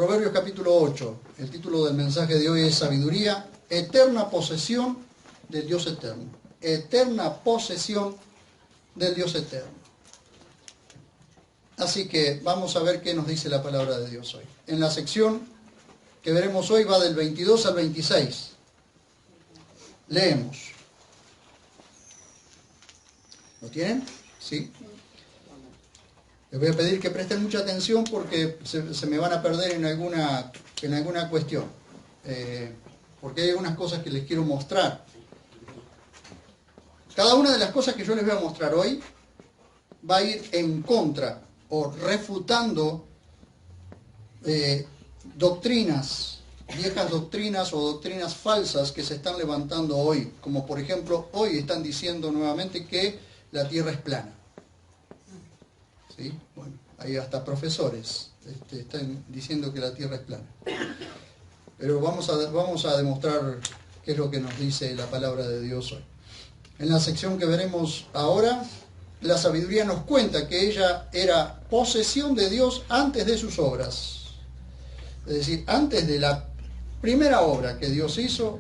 Proverbios capítulo 8. El título del mensaje de hoy es Sabiduría, eterna posesión del Dios eterno. Eterna posesión del Dios eterno. Así que vamos a ver qué nos dice la palabra de Dios hoy. En la sección que veremos hoy va del 22 al 26. Leemos. ¿Lo tienen? ¿Sí? Les voy a pedir que presten mucha atención porque se me van a perder en alguna cuestión. Porque hay algunas cosas que les quiero mostrar. Cada una de las cosas que yo les voy a mostrar hoy va a ir en contra o refutando doctrinas, viejas doctrinas o doctrinas falsas que se están levantando hoy. Como por ejemplo, hoy están diciendo nuevamente que la Tierra es plana. ¿Sí? Bueno, hay hasta profesores están diciendo que la Tierra es plana. Pero vamos a demostrar qué es lo que nos dice la palabra de Dios hoy. En la sección que veremos ahora, la sabiduría nos cuenta que ella era posesión de Dios antes de sus obras. Es decir, antes de la primera obra que Dios hizo,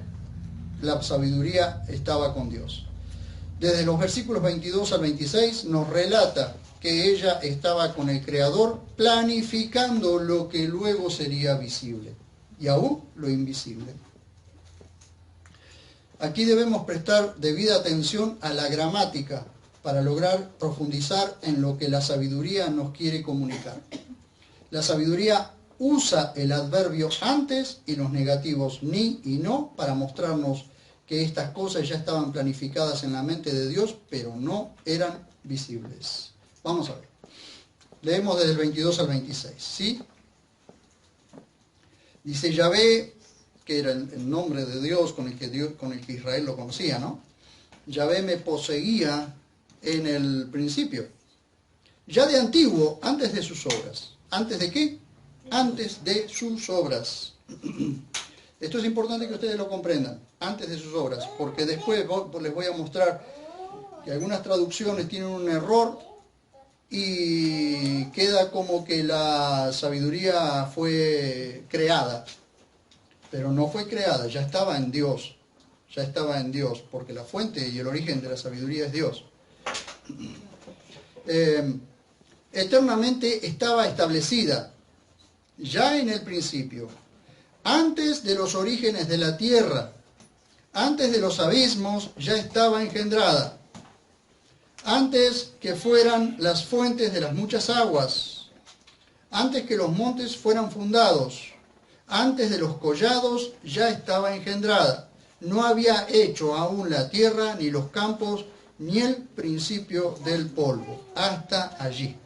la sabiduría estaba con Dios. Desde los versículos 22 al 26 nos relata que ella estaba con el Creador planificando lo que luego sería visible y aún lo invisible. Aquí debemos prestar debida atención a la gramática para lograr profundizar en lo que la sabiduría nos quiere comunicar. La sabiduría usa el adverbio antes y los negativos ni y no para mostrarnos que estas cosas ya estaban planificadas en la mente de Dios, pero no eran visibles. Vamos a ver. Leemos desde el 22 al 26. ¿Sí? Dice Yahvé, que era el nombre de Dios con el que Israel lo conocía, ¿no? Yahvé me poseía en el principio, ya de antiguo, antes de sus obras. ¿Antes de qué? Antes de sus obras. Esto es importante que ustedes lo comprendan, antes de sus obras, porque después les voy a mostrar que algunas traducciones tienen un error y queda como que la sabiduría fue creada, pero no fue creada, ya estaba en Dios, porque la fuente y el origen de la sabiduría es Dios. Eternamente estaba establecida, ya en el principio, antes de los orígenes de la tierra, antes de los abismos ya estaba engendrada, antes que fueran las fuentes de las muchas aguas, antes que los montes fueran fundados, antes de los collados ya estaba engendrada. No había hecho aún la tierra, ni los campos, ni el principio del polvo. Hasta allí.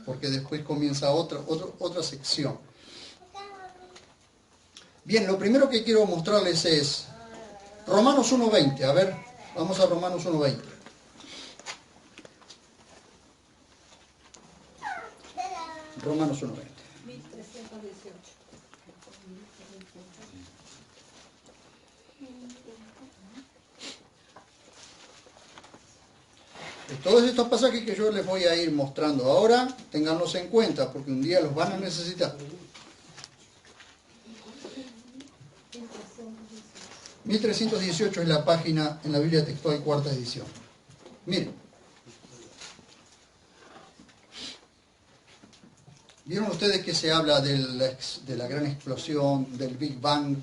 Porque después comienza otra sección. Bien, lo primero que quiero mostrarles es Romanos 1:20. A ver, vamos a Romanos 1:20. Romanos 1:20. Todos estos pasajes que yo les voy a ir mostrando ahora, ténganlos en cuenta, porque un día los van a necesitar. 1318 es la página en la Biblia Textual, cuarta edición. Miren. ¿Vieron ustedes que se habla de la gran explosión, del Big Bang,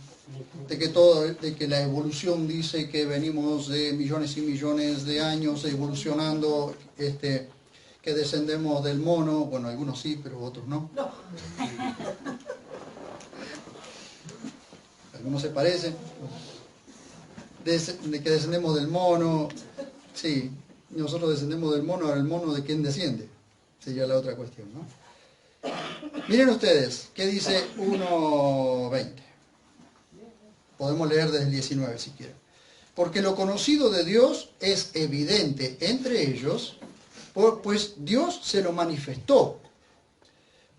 de que la evolución dice que venimos de millones y millones de años evolucionando, que descendemos del mono? Bueno, algunos sí, pero otros no. Algunos se parecen. De que descendemos del mono. Sí, nosotros descendemos del mono, ahora el mono ¿de quién desciende? Sería la otra cuestión, ¿no? Miren ustedes, ¿qué dice 1:20? Podemos leer desde el 19 si quieren. Porque lo conocido de Dios es evidente entre ellos, pues Dios se lo manifestó.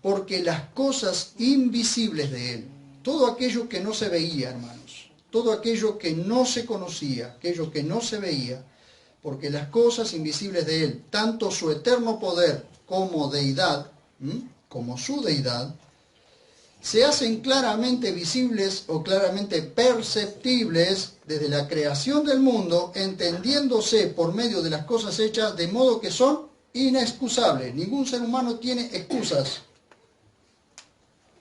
Porque las cosas invisibles de Él, todo aquello que no se veía, hermanos, todo aquello que no se conocía, aquello que no se veía, porque las cosas invisibles de Él, tanto su eterno poder como deidad, como su deidad, se hacen claramente visibles o claramente perceptibles desde la creación del mundo, entendiéndose por medio de las cosas hechas, de modo que son inexcusables. Ningún ser humano tiene excusas.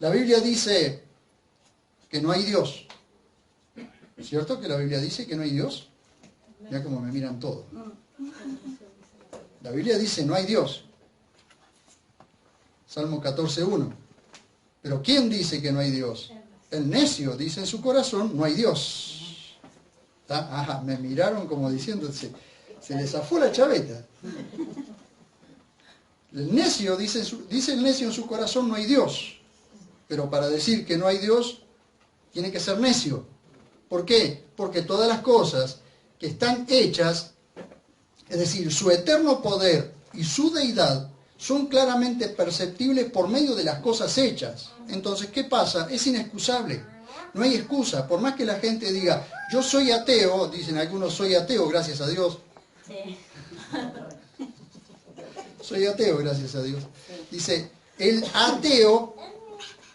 La Biblia dice que no hay Dios. ¿Cierto que la Biblia dice que no hay Dios? Mira cómo me miran todos. La Biblia dice no hay Dios. Salmo 14:1. Pero ¿quién dice que no hay Dios? El necio dice en su corazón, no hay Dios. Ajá, me miraron como diciendo, se les zafó la chaveta. El necio dice el necio en su corazón, no hay Dios. Pero para decir que no hay Dios, tiene que ser necio. ¿Por qué? Porque todas las cosas que están hechas, es decir, su eterno poder y su deidad, son claramente perceptibles por medio de las cosas hechas. Entonces, ¿qué pasa? Es inexcusable. No hay excusa. Por más que la gente diga, yo soy ateo, dicen algunos, soy ateo, gracias a Dios. Sí. Soy ateo, gracias a Dios. Dice, el ateo,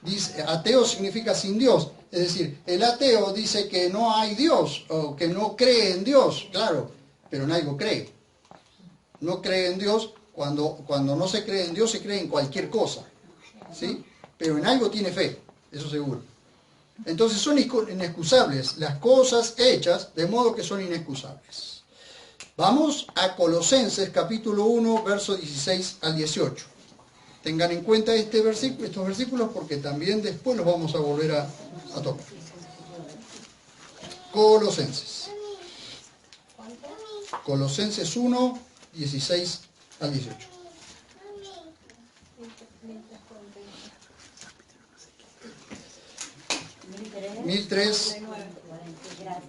dice, ateo significa sin Dios. Es decir, el ateo dice que no hay Dios, o que no cree en Dios, claro, pero en algo cree. No cree en Dios. Cuando no se cree en Dios, se cree en cualquier cosa, ¿sí? Pero en algo tiene fe, eso seguro. Entonces son inexcusables las cosas hechas, de modo que son inexcusables. Vamos a Colosenses capítulo 1, versos 16 al 18. Tengan en cuenta estos versículos porque también después los vamos a volver a tocar. Colosenses 1, 16 al 18. Gracias.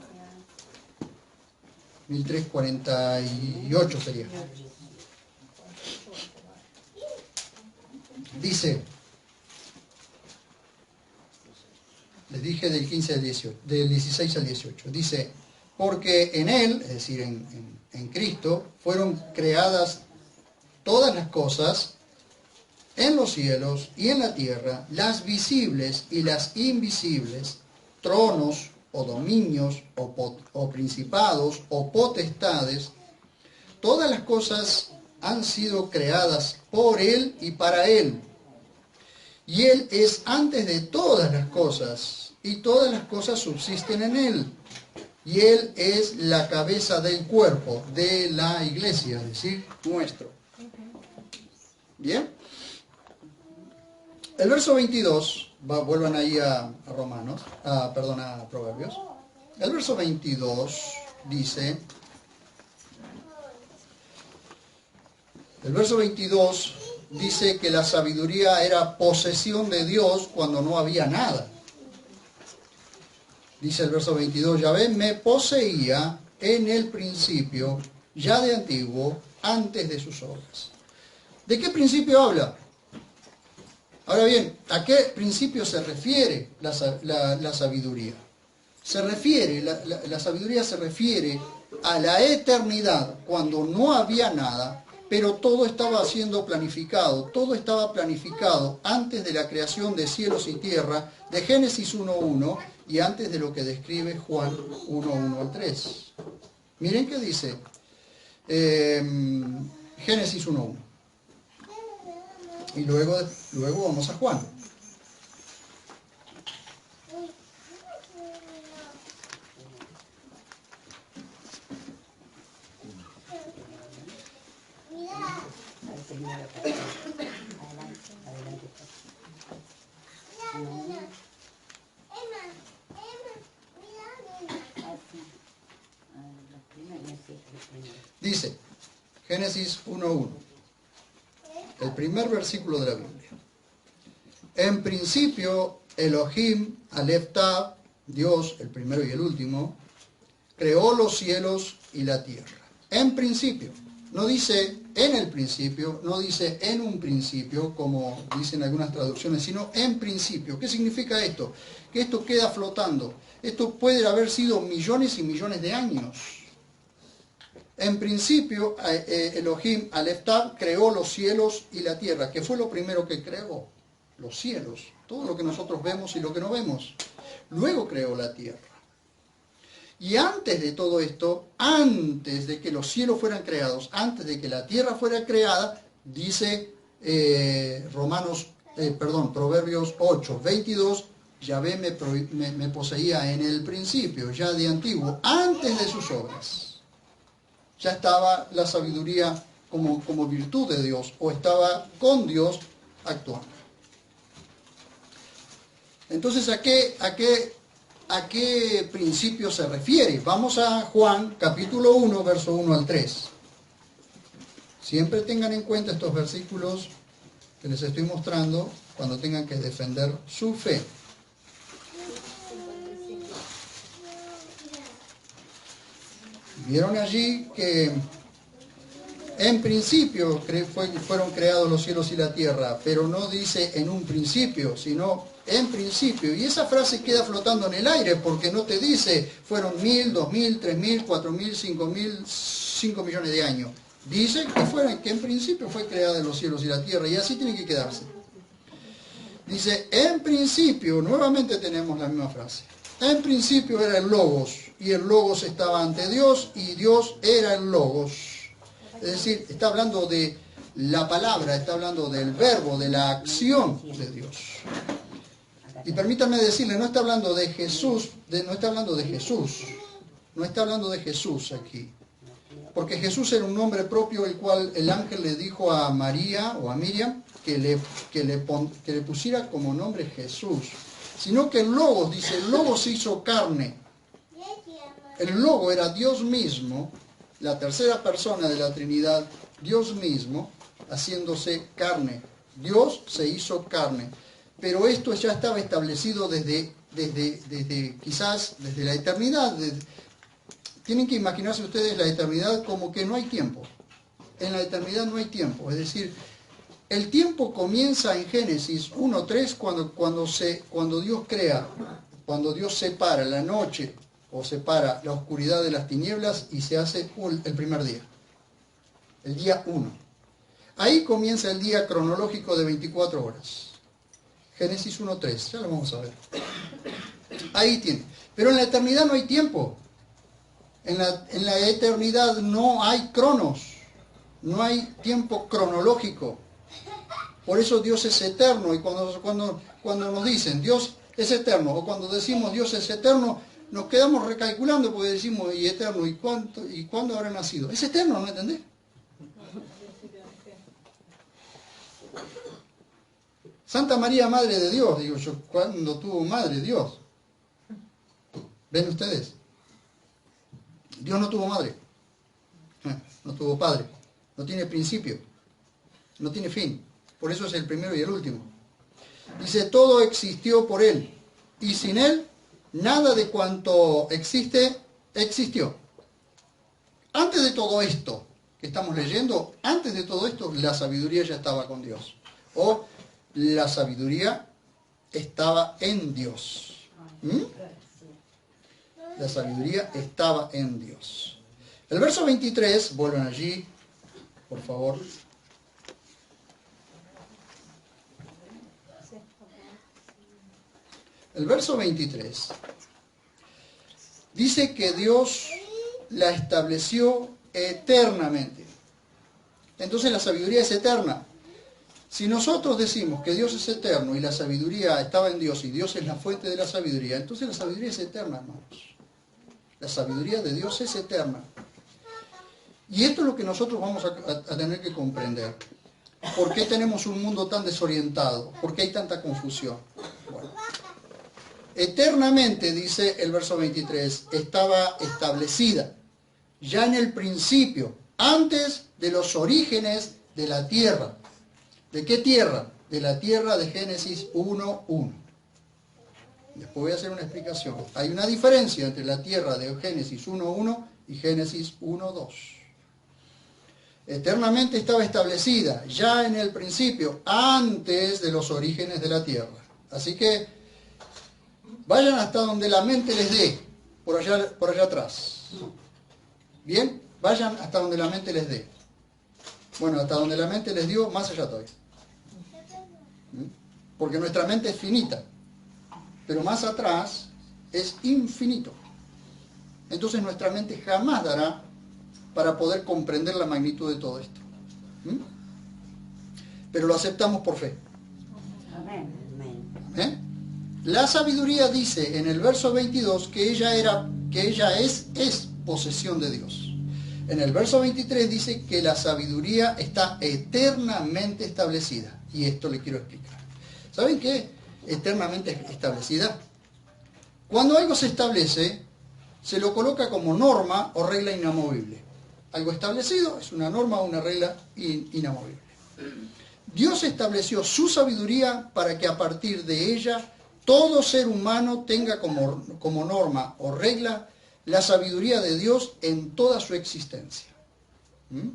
1348 sería. Dice, les dije del 15 al 18, del 16 al 18. Dice, porque en Él, es decir, en Cristo, fueron creadas todas las cosas en los cielos y en la tierra, las visibles y las invisibles, tronos o dominios o principados o potestades. Todas las cosas han sido creadas por Él y para Él. Y Él es antes de todas las cosas, y todas las cosas subsisten en Él. Y Él es la cabeza del cuerpo, de la iglesia, es decir, nuestro. ¿Bien? El verso 22, vuelvan ahí a Proverbios. El verso 22 dice, que la sabiduría era posesión de Dios cuando no había nada. Dice el verso 22, Yahvé me poseía en el principio, ya de antiguo, antes de sus obras. ¿De qué principio habla? Ahora bien, ¿a qué principio se refiere la sabiduría? La sabiduría se refiere a la eternidad, cuando no había nada, pero todo estaba siendo planificado. Todo estaba planificado antes de la creación de cielos y tierra, de Génesis 1.1, y antes de lo que describe Juan 1.1 al 3. Miren qué dice Génesis 1.1. Y luego vamos a Juan. Dice, Génesis 1.1, el primer versículo de la Biblia. En principio, Elohim, Aleph Tav, Dios, el primero y el último, creó los cielos y la tierra. En principio. No dice en el principio, no dice en un principio, como dicen algunas traducciones, sino en principio. ¿Qué significa esto? Que esto queda flotando. Esto puede haber sido millones y millones de años. En principio, Elohim, Aleph Tav, creó los cielos y la tierra, que fue lo primero que creó. los cielos, todo lo que nosotros vemos y lo que no vemos. Luego creó la tierra. Y antes de todo esto, antes de que los cielos fueran creados, antes de que la tierra fuera creada, dice Proverbios 8, 22, Yahvé me poseía en el principio, ya de antiguo, antes de sus obras. Ya estaba la sabiduría como virtud de Dios, o estaba con Dios actuando. Entonces, ¿a qué principio se refiere? Vamos a Juan, capítulo 1, verso 1 al 3. Siempre tengan en cuenta estos versículos que les estoy mostrando cuando tengan que defender su fe. Vieron allí que en principio fueron creados los cielos y la tierra, pero no dice en un principio, sino en principio. Y esa frase queda flotando en el aire porque no te dice fueron 1000, 2000, 3000, 4000, 5000, 5 millones de años. Dice que en principio fue creada los cielos y la tierra, y así tiene que quedarse. Dice, en principio, nuevamente tenemos la misma frase. En principio era el Logos, y el Logos estaba ante Dios, y Dios era el Logos. Es decir, está hablando de la palabra, está hablando del verbo, de la acción de Dios. Y permítanme decirle, no está hablando de Jesús, no está hablando de Jesús aquí. Porque Jesús era un nombre propio, el cual el ángel le dijo a María o a Miriam que le pusiera como nombre Jesús. Sino que el Logos, dice, el Logos se hizo carne. El Logo era Dios mismo, la tercera persona de la Trinidad, Dios mismo, haciéndose carne. Dios se hizo carne. Pero esto ya estaba establecido quizás desde la eternidad. Tienen que imaginarse ustedes la eternidad como que no hay tiempo. En la eternidad no hay tiempo. Es decir, el tiempo comienza en Génesis 1:3 cuando Dios crea, cuando Dios separa la noche o separa la oscuridad de las tinieblas y se hace el primer día. El día 1. Ahí comienza el día cronológico de 24 horas. Génesis 1:3, ya lo vamos a ver. Ahí tiene. Pero en la eternidad no hay tiempo. En la eternidad no hay cronos, no hay tiempo cronológico. Por eso Dios es eterno, y cuando nos dicen Dios es eterno, o cuando decimos Dios es eterno, nos quedamos recalculando porque decimos, ¿y eterno? ¿Y cuándo habrá nacido? Es eterno, ¿no entendés? Santa María, Madre de Dios, digo yo, ¿cuándo tuvo madre Dios? ¿Ven ustedes? Dios no tuvo madre, no tuvo padre, no tiene principio, no tiene fin. Por eso es el primero y el último. Dice, todo existió por Él, y sin Él, nada de cuanto existe, existió. Antes de todo esto que estamos leyendo, antes de todo esto, la sabiduría ya estaba con Dios. O la sabiduría estaba en Dios. La sabiduría estaba en Dios. El verso 23, vuelvan allí, por favor. El verso 23 dice que Dios la estableció eternamente. Entonces la sabiduría es eterna. Si nosotros decimos que Dios es eterno y la sabiduría estaba en Dios y Dios es la fuente de la sabiduría, entonces la sabiduría es eterna, hermanos. La sabiduría de Dios es eterna. Y esto es lo que nosotros vamos a tener que comprender. ¿Por qué tenemos un mundo tan desorientado? ¿Por qué hay tanta confusión? Bueno, eternamente, dice el verso 23, estaba establecida, ya en el principio, antes de los orígenes de la tierra. ¿De qué tierra? De la tierra de Génesis 1:1. Después voy a hacer una explicación. Hay una diferencia entre la tierra de Génesis 1:1 y Génesis 1:2. Eternamente estaba establecida, ya en el principio, antes de los orígenes de la tierra. Así que vayan hasta donde la mente les dé, por allá atrás. ¿Bien? Vayan hasta donde la mente les dé. Bueno, hasta donde la mente les dio, más allá todavía. porque nuestra mente es finita, pero más atrás es infinito. Entonces nuestra mente jamás dará para poder comprender la magnitud de todo esto. ¿Mm? Pero lo aceptamos por fe. Amén. ¿Eh? La sabiduría dice en el verso 22 que ella es posesión de Dios. En el verso 23 dice que la sabiduría está eternamente establecida. Y esto le quiero explicar. ¿Saben qué? Eternamente establecida. Cuando algo se establece, se lo coloca como norma o regla inamovible. Algo establecido es una norma o una regla inamovible. Dios estableció su sabiduría para que a partir de ella todo ser humano tenga como norma o regla la sabiduría de Dios en toda su existencia. ¿Mm?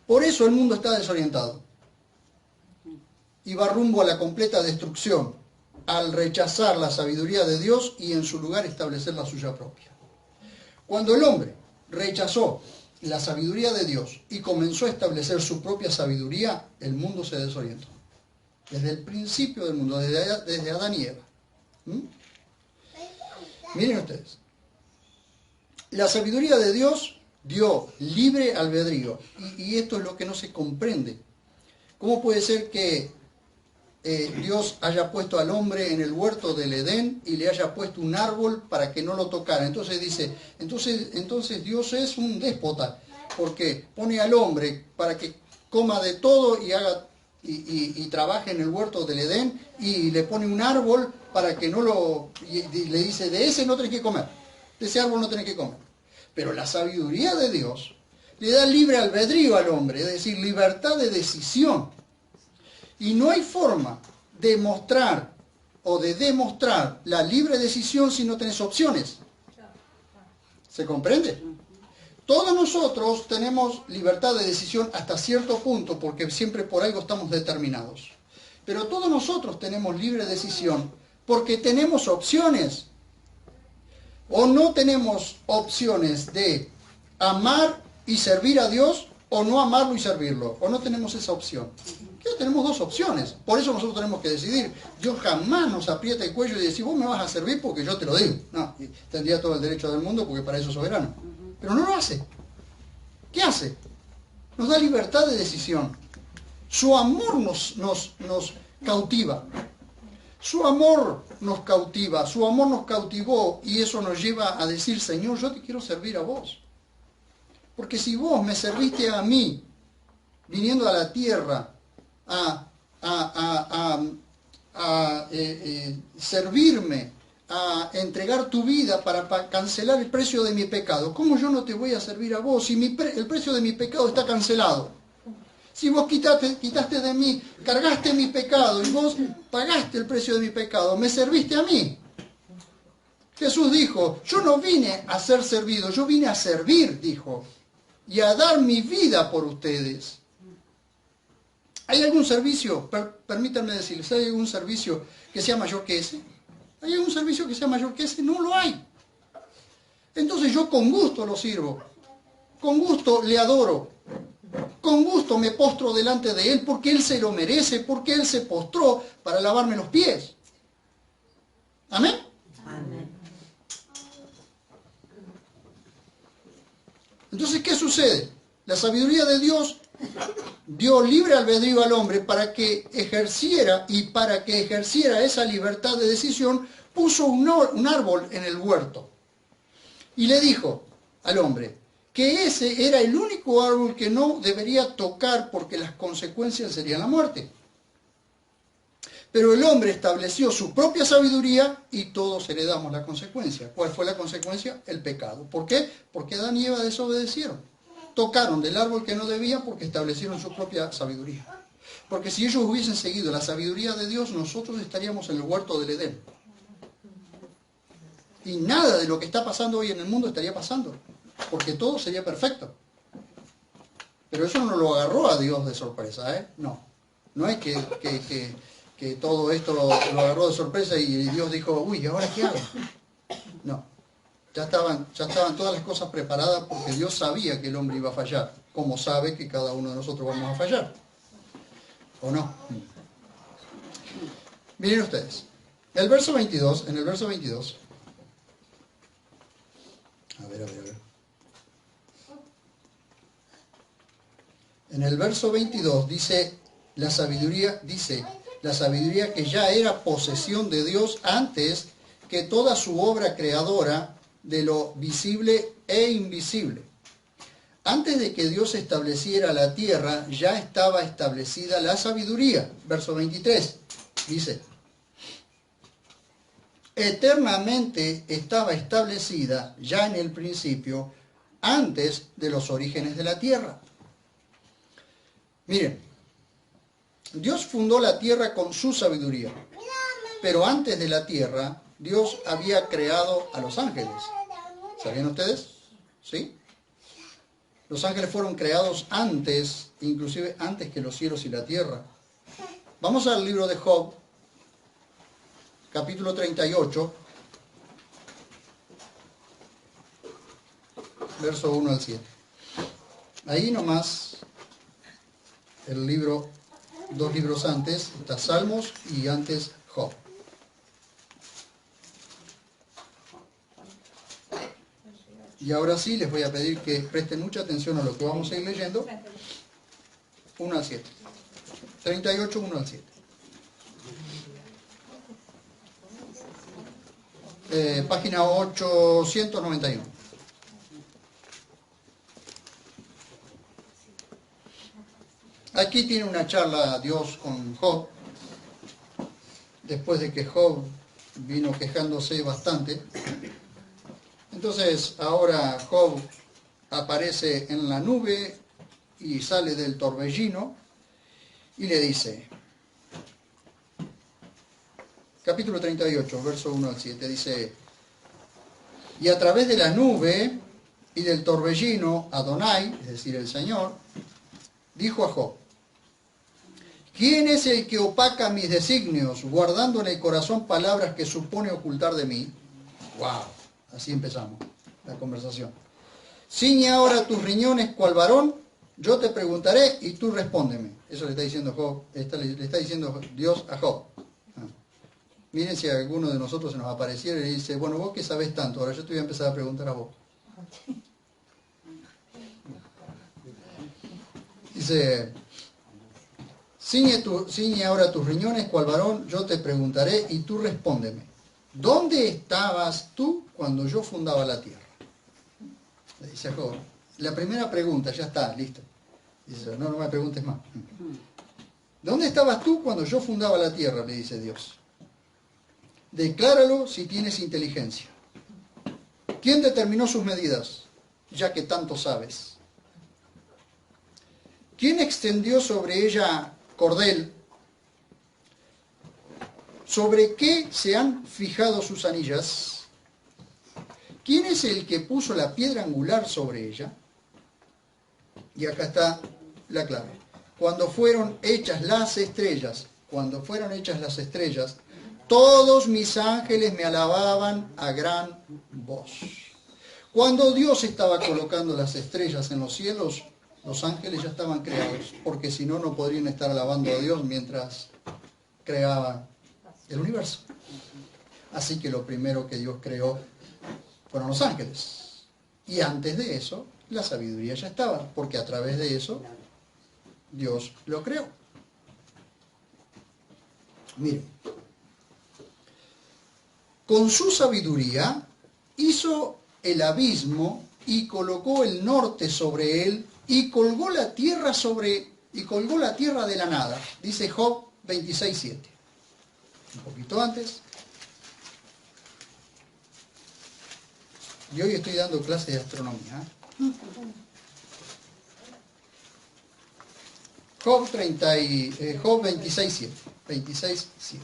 Por eso el mundo está desorientado y va rumbo a la completa destrucción al rechazar la sabiduría de Dios y en su lugar establecer la suya propia. Cuando el hombre rechazó la sabiduría de Dios y comenzó a establecer su propia sabiduría, el mundo se desorientó. Desde el principio del mundo, desde Adán y Eva. ¿Mm? Miren ustedes. La sabiduría de Dios dio libre albedrío. Y esto es lo que no se comprende. ¿Cómo puede ser que Dios haya puesto al hombre en el huerto del Edén y le haya puesto un árbol para que no lo tocara? Entonces dice, entonces Dios es un déspota, porque pone al hombre para que coma de todo y haga y trabaje en el huerto del Edén, y le pone un árbol para que no lo... y le dice, de ese no tenés que comer, de ese árbol no tenés que comer. Pero la sabiduría de Dios le da libre albedrío al hombre, es decir, libertad de decisión. Y no hay forma de mostrar o de demostrar la libre decisión si no tenés opciones. ¿Se comprende? Todos nosotros tenemos libertad de decisión hasta cierto punto, porque siempre por algo estamos determinados. Pero todos nosotros tenemos libre decisión porque tenemos opciones. O no tenemos opciones de amar y servir a Dios, o no amarlo y servirlo. O no tenemos esa opción. Tenemos dos opciones. Por eso nosotros tenemos que decidir. Dios jamás nos aprieta el cuello y dice, vos me vas a servir porque yo te lo digo. No, tendría todo el derecho del mundo porque para eso es soberano. Pero no lo hace. ¿Qué hace? Nos da libertad de decisión. Su amor nos cautiva. Su amor nos cautiva. Su amor nos cautivó y eso nos lleva a decir, Señor, yo te quiero servir a vos. Porque si vos me serviste a mí, viniendo a la tierra, servirme, a entregar tu vida para cancelar el precio de mi pecado, ¿cómo yo no te voy a servir a vos si el precio de mi pecado está cancelado? Si vos quitaste de mí, cargaste mi pecado y vos pagaste el precio de mi pecado, me serviste a mí. Jesús dijo, yo no vine a ser servido, yo vine a servir, dijo, y a dar mi vida por ustedes. ¿Hay algún servicio, permítanme decirles, ¿hay algún servicio que sea mayor que ese? ¿Hay algún servicio que sea mayor que ese? No lo hay. Entonces yo con gusto lo sirvo, con gusto le adoro, con gusto me postro delante de Él porque Él se lo merece, porque Él se postró para lavarme los pies. ¿Amén? Amén. Entonces, ¿qué sucede? La sabiduría de Dios dio libre albedrío al hombre para que ejerciera, y para que ejerciera esa libertad de decisión, puso un árbol en el huerto. Y le dijo al hombre que ese era el único árbol que no debería tocar porque las consecuencias serían la muerte. Pero el hombre estableció su propia sabiduría y todos heredamos la consecuencia. ¿Cuál fue la consecuencia? El pecado. ¿Por qué? Porque Adán y Eva desobedecieron. Tocaron del árbol que no debían porque establecieron su propia sabiduría. Porque si ellos hubiesen seguido la sabiduría de Dios, nosotros estaríamos en el huerto del Edén. Y nada de lo que está pasando hoy en el mundo estaría pasando, porque todo sería perfecto. Pero eso no lo agarró a Dios de sorpresa, ¿eh? No. No es que todo esto lo agarró de sorpresa y Dios dijo, uy, ¿ahora qué hago? No. Ya estaban todas las cosas preparadas porque Dios sabía que el hombre iba a fallar, como sabe que cada uno de nosotros vamos a fallar. ¿O no? Miren ustedes. En el verso 22. A ver. En el verso 22 dice la sabiduría que ya era posesión de Dios antes que toda su obra creadora de lo visible e invisible. Antes de que Dios estableciera la tierra, ya estaba establecida la sabiduría. Verso 23 dice: eternamente estaba establecida ya en el principio, antes de los orígenes de la tierra. Miren, Dios fundó la tierra con su sabiduría, pero antes de la tierra, Dios había creado a los ángeles. ¿Sabían ustedes? ¿Sí? Los ángeles fueron creados antes, inclusive antes que los cielos y la tierra. Vamos al libro de Job, capítulo 38, verso 1 al 7. Ahí nomás, el libro, 2 libros antes, está Salmos y antes Job. Y ahora sí les voy a pedir que presten mucha atención a lo que vamos a ir leyendo. 1 al 7. 38, 1 al 7. Página 891. Aquí tiene una charla Dios con Job, después de que Job vino quejándose bastante. Entonces ahora Job aparece en la nube y sale del torbellino y le dice, capítulo 38, verso 1 al 7, dice: y a través de la nube y del torbellino, Adonai, es decir, el Señor, dijo a Job: ¿quién es el que opaca mis designios, guardando en el corazón palabras que supone ocultar de mí? ¡Wow! Así empezamos la conversación. Ciñe ahora tus riñones cual varón, yo te preguntaré y tú respóndeme. Eso le está diciendo Job, le está diciendo Dios a Job. Miren si a alguno de nosotros se nos apareciera y le dice, bueno, vos que sabés tanto, ahora yo te voy a empezar a preguntar a vos. Dice, ciñe ahora tus riñones cual varón, yo te preguntaré y tú respóndeme. ¿Dónde estabas tú cuando yo fundaba la tierra? Le dice a Job. La primera pregunta, ya está, listo. Dice, no me preguntes más. ¿Dónde estabas tú cuando yo fundaba la tierra? Le dice Dios. Decláralo si tienes inteligencia. ¿Quién determinó sus medidas, ya que tanto sabes? ¿Quién extendió sobre ella cordel? ¿Sobre qué se han fijado sus anillas? ¿Quién es el que puso la piedra angular sobre ella? Y acá está la clave. Cuando fueron hechas las estrellas, todos mis ángeles me alababan a gran voz. Cuando Dios estaba colocando las estrellas en los cielos, los ángeles ya estaban creados, porque si no, no podrían estar alabando a Dios mientras creaba el universo. Así que lo primero que Dios creó fueron los ángeles. Y antes de eso, la sabiduría ya estaba, porque a través de eso, Dios lo creó. Miren, con su sabiduría hizo el abismo y colocó el norte sobre él y colgó la tierra de la nada. Dice Job 26:7. Un poquito antes. Y hoy estoy dando clases de astronomía. Job 26:7. 26:7.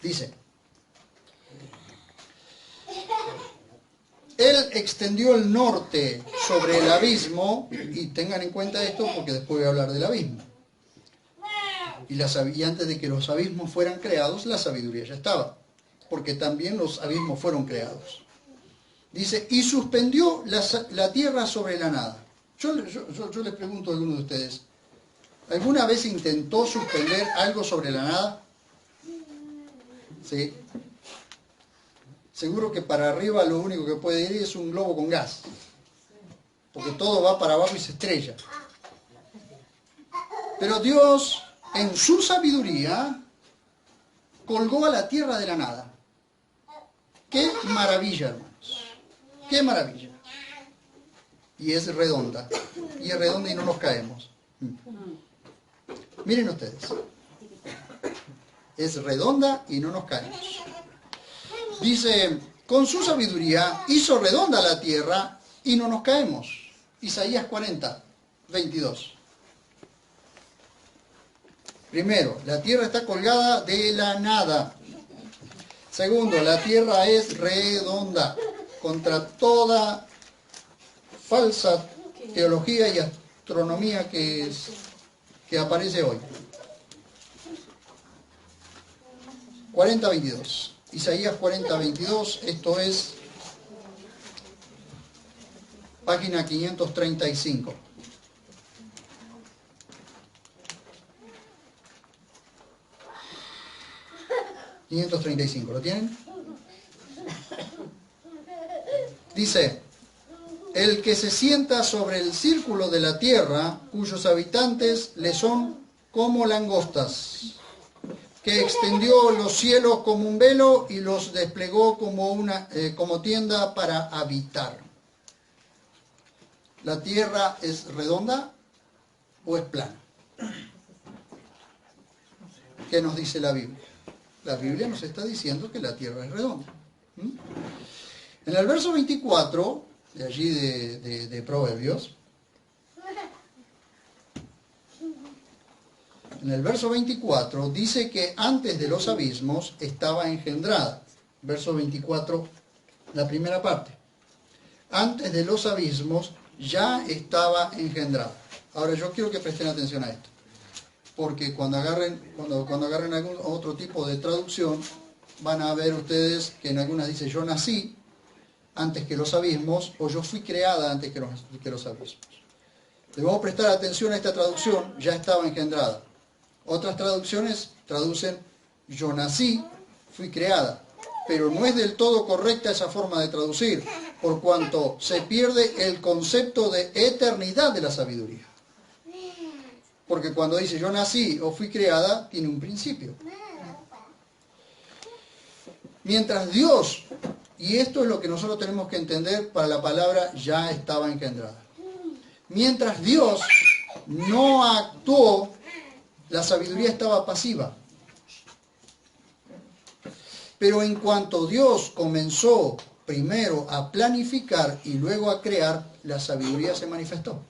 Dice, él extendió el norte sobre el abismo, y tengan en cuenta esto porque después voy a hablar del abismo. Y antes de que los abismos fueran creados, la sabiduría ya estaba, porque también los abismos fueron creados. Dice, y suspendió la tierra sobre la nada. Yo les pregunto a alguno de ustedes, ¿alguna vez intentó suspender algo sobre la nada? ¿Sí? Seguro que para arriba lo único que puede ir es un globo con gas. Porque todo va para abajo y se estrella. Pero Dios, en su sabiduría, colgó a la tierra de la nada. ¡Qué maravilla, hermanos! ¡Qué maravilla! Y es redonda. Y es redonda y no nos caemos. Miren ustedes. Es redonda y no nos caemos. Dice, con su sabiduría hizo redonda la tierra y no nos caemos. Isaías 40, 22. Primero, la tierra está colgada de la nada. Segundo, la tierra es redonda. Contra toda falsa teología y astronomía que aparece hoy. 40:22. Isaías 40:22, esto es página 535. ¿Lo tienen? Dice, el que se sienta sobre el círculo de la tierra, cuyos habitantes le son como langostas, que extendió los cielos como un velo y los desplegó como tienda para habitar. ¿La tierra es redonda o es plana? ¿Qué nos dice la Biblia? La Biblia nos está diciendo que la tierra es redonda. En el verso 24, de allí de Proverbios, en el verso 24 dice que antes de los abismos estaba engendrada. Verso 24, la primera parte. Antes de los abismos ya estaba engendrada. Ahora yo quiero que presten atención a esto. Porque cuando agarren algún otro tipo de traducción, van a ver ustedes que en algunas dice yo nací antes que los abismos o yo fui creada antes que los abismos. Debemos prestar atención a esta traducción, ya estaba engendrada. Otras traducciones traducen yo nací, fui creada. Pero no es del todo correcta esa forma de traducir, por cuanto se pierde el concepto de eternidad de la sabiduría. Porque cuando dice yo nací o fui creada, tiene un principio. Mientras Dios, y esto es lo que nosotros tenemos que entender para la palabra ya estaba engendrada. Mientras Dios no actuó, la sabiduría estaba pasiva. Pero en cuanto Dios comenzó primero a planificar y luego a crear, la sabiduría se manifestó.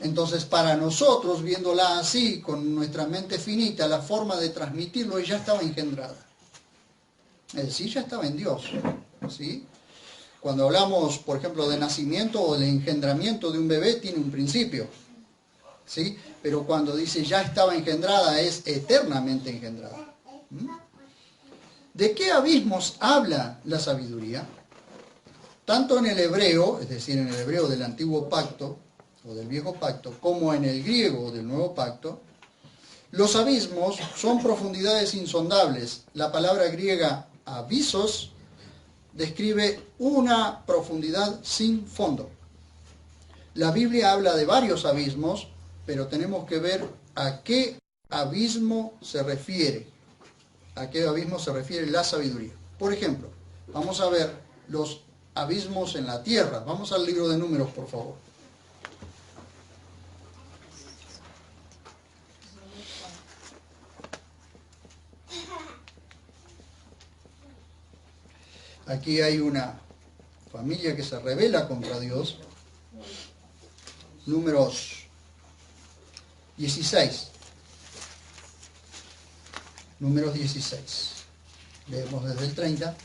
Entonces, para nosotros, viéndola así, con nuestra mente finita, la forma de transmitirlo ya estaba engendrada. Es decir, ya estaba en Dios. ¿Sí? Cuando hablamos, por ejemplo, de nacimiento o de engendramiento de un bebé, tiene un principio. ¿Sí? Pero cuando dice ya estaba engendrada, es eternamente engendrada. ¿De qué abismos habla la sabiduría? Tanto en el hebreo, es decir, en el hebreo del antiguo pacto, o del viejo pacto, como en el griego del nuevo pacto, los abismos son profundidades insondables. La palabra griega abisos describe una profundidad sin fondo. La Biblia habla de varios abismos, pero tenemos que ver a qué abismo se refiere. A qué abismo se refiere la sabiduría. Por ejemplo, vamos a ver los abismos en la tierra. Vamos al libro de Números, por favor. Aquí hay una familia que se rebela contra Dios. Números 16. Números 16. Leemos desde el 30.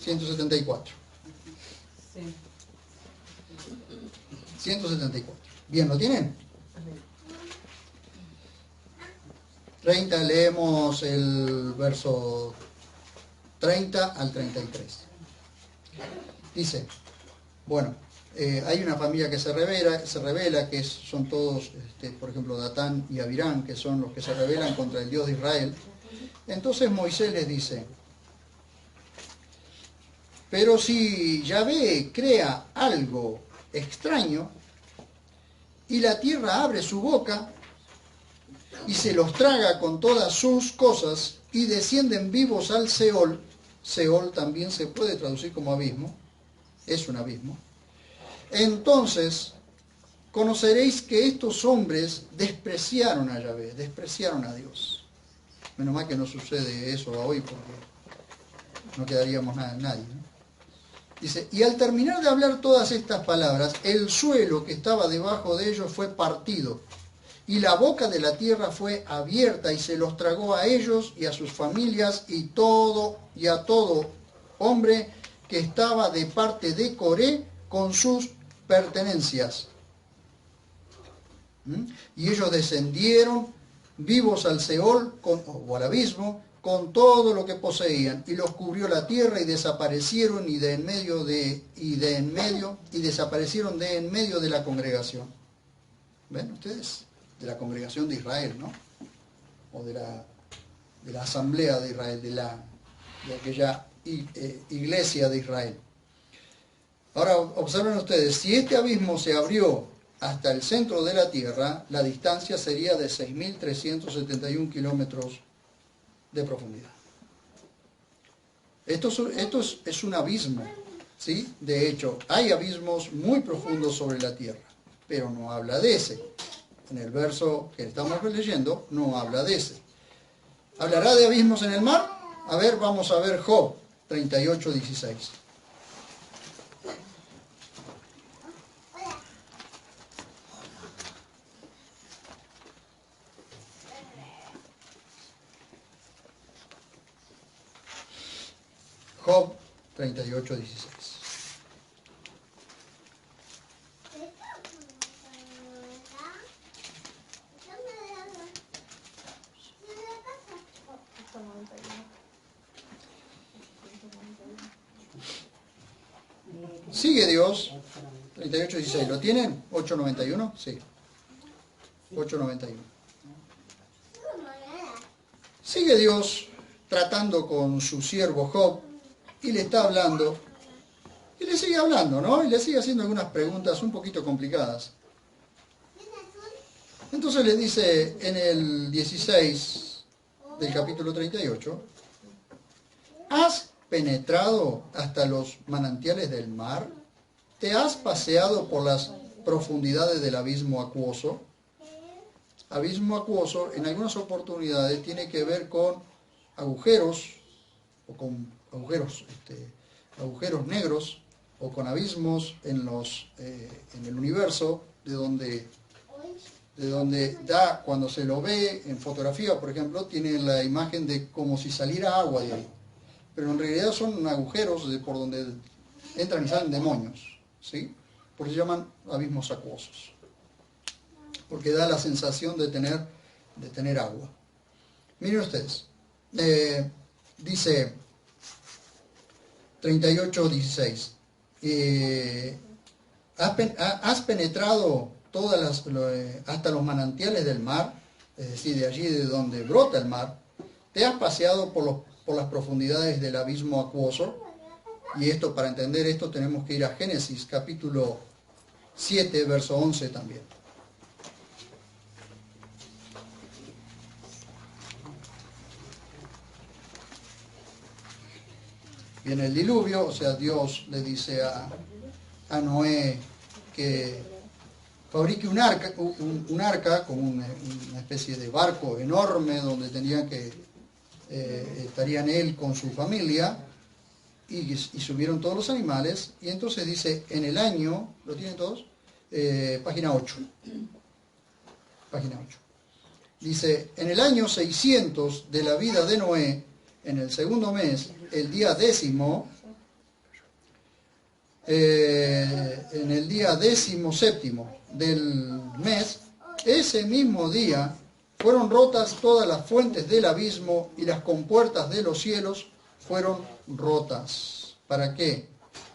...174. 174. Bien, ¿lo tienen? 30, leemos el verso 30 al 33. Dice, bueno, hay una familia que se revela que son todos, por ejemplo, Datán y Abirán, que son los que se rebelan contra el Dios de Israel. Entonces Moisés les dice, pero si Yahvé crea algo extraño y la tierra abre su boca y se los traga con todas sus cosas y descienden vivos al Seol, Seol también se puede traducir como abismo, es un abismo, entonces conoceréis que estos hombres despreciaron a Yahvé, despreciaron a Dios. Menos mal que no sucede eso hoy porque no quedaríamos nadie, ¿no? Dice, y al terminar de hablar todas estas palabras, el suelo que estaba debajo de ellos fue partido, y la boca de la tierra fue abierta, y se los tragó a ellos y a sus familias y a todo hombre que estaba de parte de Coré con sus pertenencias. Y ellos descendieron vivos al Seol o al abismo, con todo lo que poseían, y los cubrió la tierra y desaparecieron y desaparecieron de en medio de la congregación. ¿Ven ustedes? De la congregación de Israel, ¿no? O de la asamblea de Israel, de aquella iglesia de Israel. Ahora observen ustedes, si este abismo se abrió hasta el centro de la tierra, la distancia sería de 6.371 kilómetros de profundidad. Esto es un abismo, ¿sí? De hecho, hay abismos muy profundos sobre la tierra, pero no habla de ese. En el verso que estamos leyendo, no habla de ese. ¿Hablará de abismos en el mar? A ver, vamos a ver Job 38:16. Job 38:16. Sigue Dios, 38:16. ¿Lo tienen? 8:91. Sí. 8:91. Sigue Dios tratando con su siervo Job y le está hablando, y le sigue hablando, ¿no? Y le sigue haciendo algunas preguntas un poquito complicadas. Entonces le dice en el 16 del capítulo 38, ¿has penetrado hasta los manantiales del mar? ¿Te has paseado por las profundidades del abismo acuoso? Abismo acuoso en algunas oportunidades tiene que ver con agujeros, o con agujeros negros, o con abismos en el universo, de donde da, cuando se lo ve en fotografía, por ejemplo, tiene la imagen de como si saliera agua de ahí. Pero en realidad son agujeros por donde entran y salen demonios, ¿sí? Por eso se llaman abismos acuosos. Porque da la sensación de tener agua. Miren ustedes. Dice 38:16. ¿Has penetrado hasta los manantiales del mar? Es decir, de allí de donde brota el mar. ¿Te has paseado por las profundidades del abismo acuoso? Y esto, para entender esto, tenemos que ir a Génesis capítulo 7, verso 11 también. Viene el diluvio, o sea, Dios le dice a Noé que fabrique un arca como una especie de barco enorme donde estarían él con su familia y subieron todos los animales. Y entonces dice, en el año, ¿lo tienen todos? Página 8. Página 8. Dice, en el año 600 de la vida de Noé, en el segundo mes, el día 10, en el día 17º del mes, ese mismo día fueron rotas todas las fuentes del abismo y las compuertas de los cielos fueron rotas. ¿Para qué?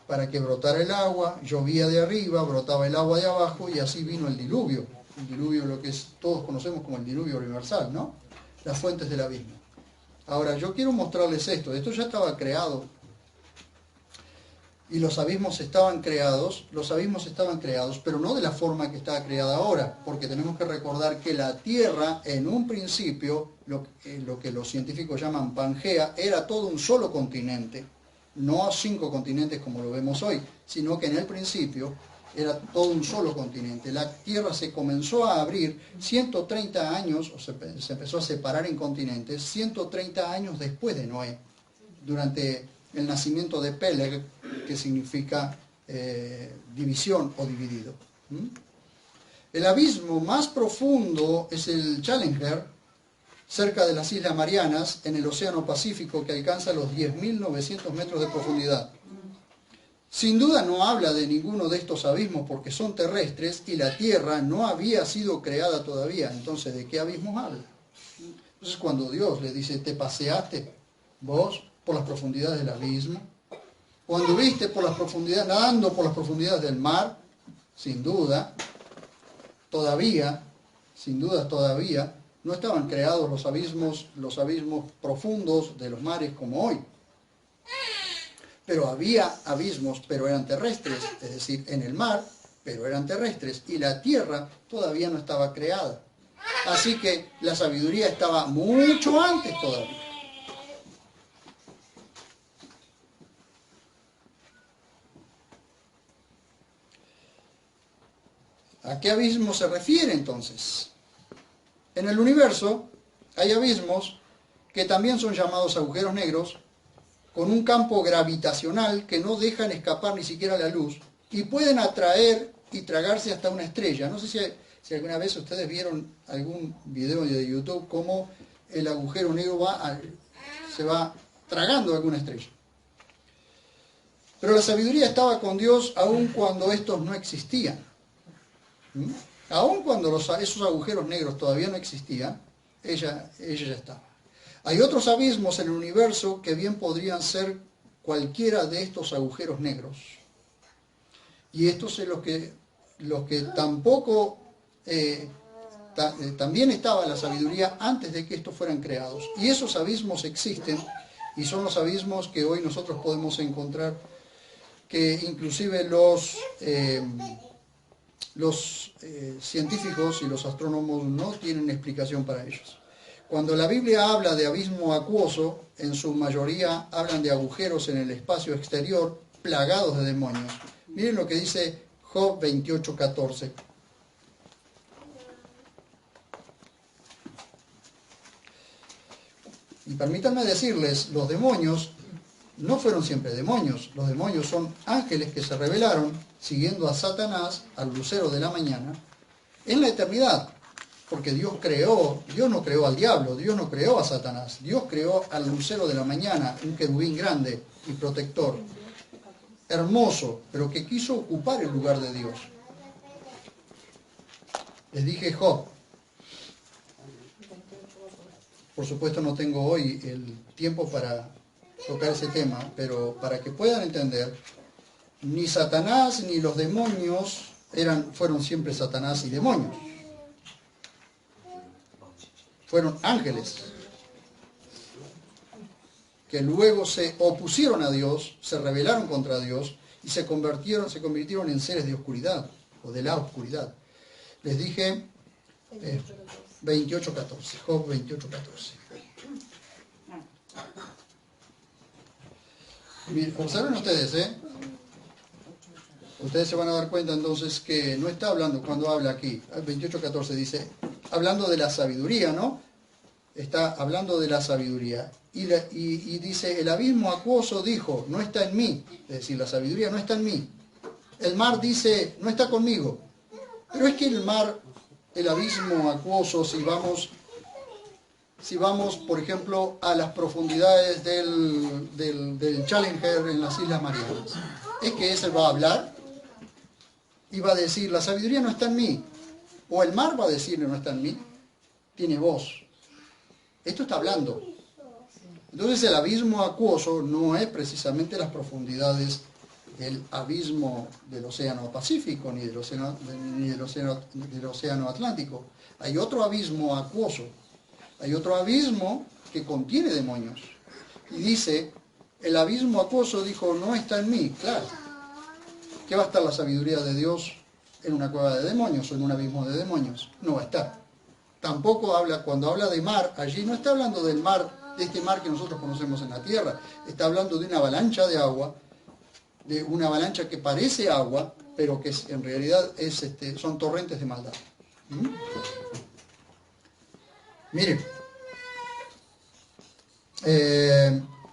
Para que brotara el agua, llovía de arriba, brotaba el agua de abajo y así vino el diluvio. El diluvio, lo que todos conocemos como el diluvio universal, ¿no? Las fuentes del abismo. Ahora, yo quiero mostrarles esto. Esto ya estaba creado. Y los abismos estaban creados, pero no de la forma que está creada ahora, porque tenemos que recordar que la Tierra, en un principio, lo que los científicos llaman Pangea, era todo un solo continente, no 5 continentes como lo vemos hoy, sino que en el principio era todo un solo continente. La Tierra se comenzó a abrir 130 años, o se empezó a separar en continentes, 130 años después de Noé, durante el nacimiento de Peleg, que significa división o dividido. El abismo más profundo es el Challenger, cerca de las Islas Marianas, en el Océano Pacífico, que alcanza los 10.900 metros de profundidad. Sin duda no habla de ninguno de estos abismos porque son terrestres y la Tierra no había sido creada todavía. Entonces, ¿de qué abismos habla? Entonces, cuando Dios le dice, ¿te paseaste vos por las profundidades del abismo? ¿O anduviste por las profundidades, nadando por las profundidades del mar? Sin duda, todavía, no estaban creados los abismos profundos de los mares como hoy. Pero había abismos, pero eran terrestres, es decir, en el mar, pero eran terrestres, y la tierra todavía no estaba creada. Así que la sabiduría estaba mucho antes todavía. ¿A qué abismo se refiere entonces? En el universo hay abismos que también son llamados agujeros negros, con un campo gravitacional que no dejan escapar ni siquiera la luz, y pueden atraer y tragarse hasta una estrella. No sé si alguna vez ustedes vieron algún video de YouTube cómo el agujero negro se va tragando a alguna estrella. Pero la sabiduría estaba con Dios aun cuando estos no existían. Aun cuando esos agujeros negros todavía no existían, ella ya estaba. Hay otros abismos en el universo que bien podrían ser cualquiera de estos agujeros negros. Y estos son los que tampoco, también estaba la sabiduría antes de que estos fueran creados. Y esos abismos existen y son los abismos que hoy nosotros podemos encontrar, que inclusive los científicos y los astrónomos no tienen explicación para ellos. Cuando la Biblia habla de abismo acuoso, en su mayoría hablan de agujeros en el espacio exterior plagados de demonios. Miren lo que dice Job 28:14. Y permítanme decirles, los demonios no fueron siempre demonios. Los demonios son ángeles que se rebelaron siguiendo a Satanás, al lucero de la mañana, en la eternidad. Porque Dios no creó al diablo, Dios no creó a Satanás, Dios creó al lucero de la mañana, un querubín grande y protector, hermoso, pero que quiso ocupar el lugar de Dios. Les dije Job. Por supuesto no tengo hoy el tiempo para tocar ese tema, pero para que puedan entender, ni Satanás ni los demonios fueron siempre Satanás y demonios. Fueron ángeles que luego se opusieron a Dios, se rebelaron contra Dios y se convirtieron en seres de oscuridad o de la oscuridad. Les dije 28:14, Job 28:14. Observen ustedes, ustedes se van a dar cuenta entonces que no está hablando, cuando habla aquí, 28:14 dice, hablando de la sabiduría, ¿no? Está hablando de la sabiduría. Y dice, el abismo acuoso dijo, no está en mí. Es decir, la sabiduría no está en mí. El mar dice, no está conmigo. Pero es que el abismo acuoso, si vamos, por ejemplo, a las profundidades del Challenger en las Islas Marianas. es que ese va a hablar y va a decir, la sabiduría no está en mí. O el mar va a decirle, no está en mí, tiene voz. Esto está hablando. Entonces el abismo acuoso no es precisamente las profundidades del abismo del océano Pacífico ni del océano Atlántico. Hay otro abismo acuoso. Hay otro abismo que contiene demonios. Y dice, el abismo acuoso dijo, no está en mí. Claro. ¿Qué va a estar la sabiduría de Dios en una cueva de demonios o en un abismo de demonios? No va a estar. Tampoco habla, cuando habla de mar, allí no está hablando del mar, de este mar que nosotros conocemos en la tierra. Está hablando de una avalancha de agua, de una avalancha que parece agua, pero que en realidad son torrentes de maldad. ¿Mm? Miren,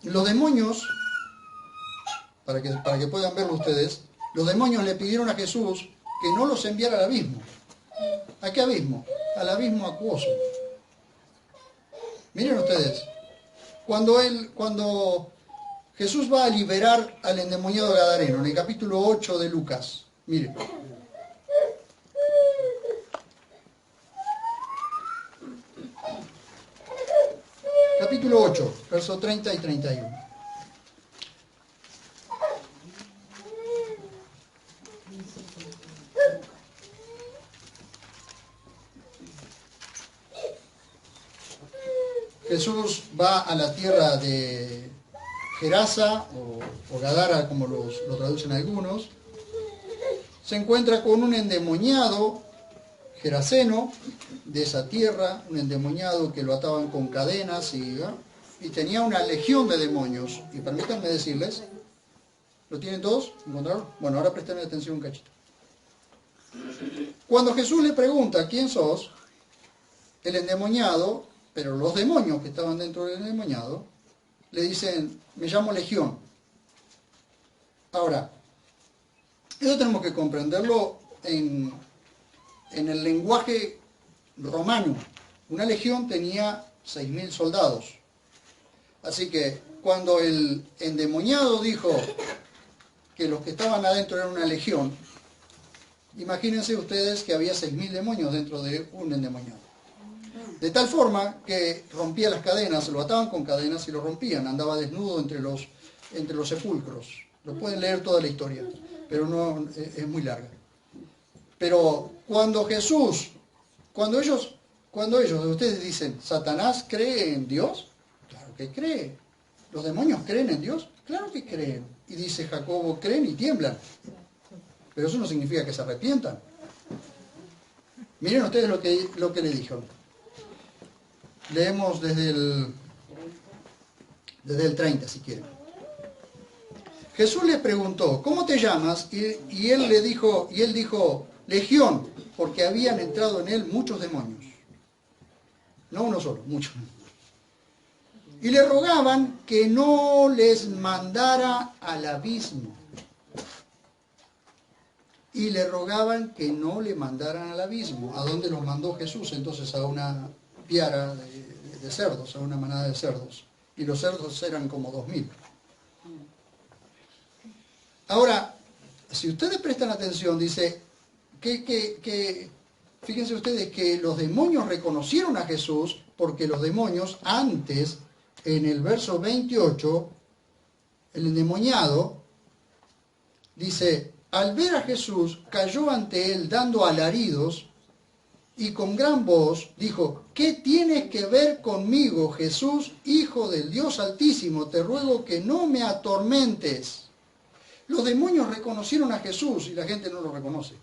los demonios, para que puedan verlo ustedes, los demonios le pidieron a Jesús que no los enviara al abismo. ¿A qué abismo? Al abismo acuoso. Miren ustedes, cuando Jesús va a liberar al endemoniado gadareno, en el capítulo 8 de Lucas, miren. Capítulo 8, versos 30 y 31. Jesús va a la tierra de Gerasa o Gadara, como lo traducen algunos. Se encuentra con un endemoniado geraseno de esa tierra, un endemoniado que lo ataban con cadenas y tenía una legión de demonios. Y permítanme decirles, ¿lo tienen todos? ¿Encontraron? Bueno, ahora presten atención un cachito. Cuando Jesús le pregunta, ¿quién sos?, el endemoniado, pero los demonios que estaban dentro del endemoniado, le dicen, me llamo Legión. Ahora, eso tenemos que comprenderlo en el lenguaje romano. Una legión tenía 6.000 soldados. Así que cuando el endemoniado dijo que los que estaban adentro eran una legión, imagínense ustedes que había 6.000 demonios dentro de un endemoniado. De tal forma que rompía las cadenas, lo ataban con cadenas y lo rompían, andaba desnudo entre los sepulcros. Lo pueden leer toda la historia, pero no es muy larga. Pero cuando ellos, ustedes dicen, ¿Satanás cree en Dios? Claro que cree. ¿Los demonios creen en Dios? Claro que creen. Y dice Jacobo, creen y tiemblan. Pero eso no significa que se arrepientan. Miren ustedes lo que le dijo. Leemos desde el 30, si quieren. Jesús les preguntó, ¿cómo te llamas? Y él dijo, Legión, porque habían entrado en él muchos demonios. No uno solo, muchos. Y le rogaban que no les mandara al abismo. Y le rogaban que no le mandaran al abismo. ¿A dónde los mandó Jesús? Entonces a una piara de cerdos, a una manada de cerdos. Y los cerdos eran como 2.000. Ahora, si ustedes prestan atención, dice que fíjense ustedes que los demonios reconocieron a Jesús porque los demonios antes, en el verso 28, el endemoniado dice, al ver a Jesús, cayó ante él dando alaridos y con gran voz dijo, ¿qué tienes que ver conmigo, Jesús, Hijo del Dios Altísimo? Te ruego que no me atormentes. Los demonios reconocieron a Jesús y la gente no lo reconoce.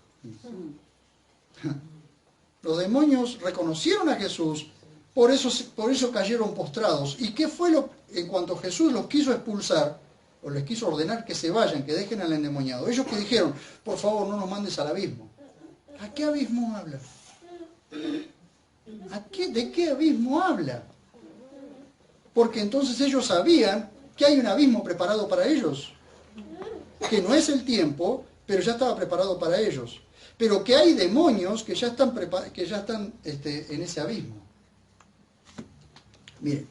Los demonios reconocieron a Jesús, por eso cayeron postrados. ¿Y qué fue en cuanto Jesús los quiso expulsar, o les quiso ordenar que se vayan, que dejen al endemoniado? Ellos que dijeron, por favor, no nos mandes al abismo. ¿A qué abismo habla? ¿De qué abismo habla? Porque entonces ellos sabían que hay un abismo preparado para ellos. Que no es el tiempo, pero ya estaba preparado para ellos. Pero que hay demonios que ya están en ese abismo. Miren.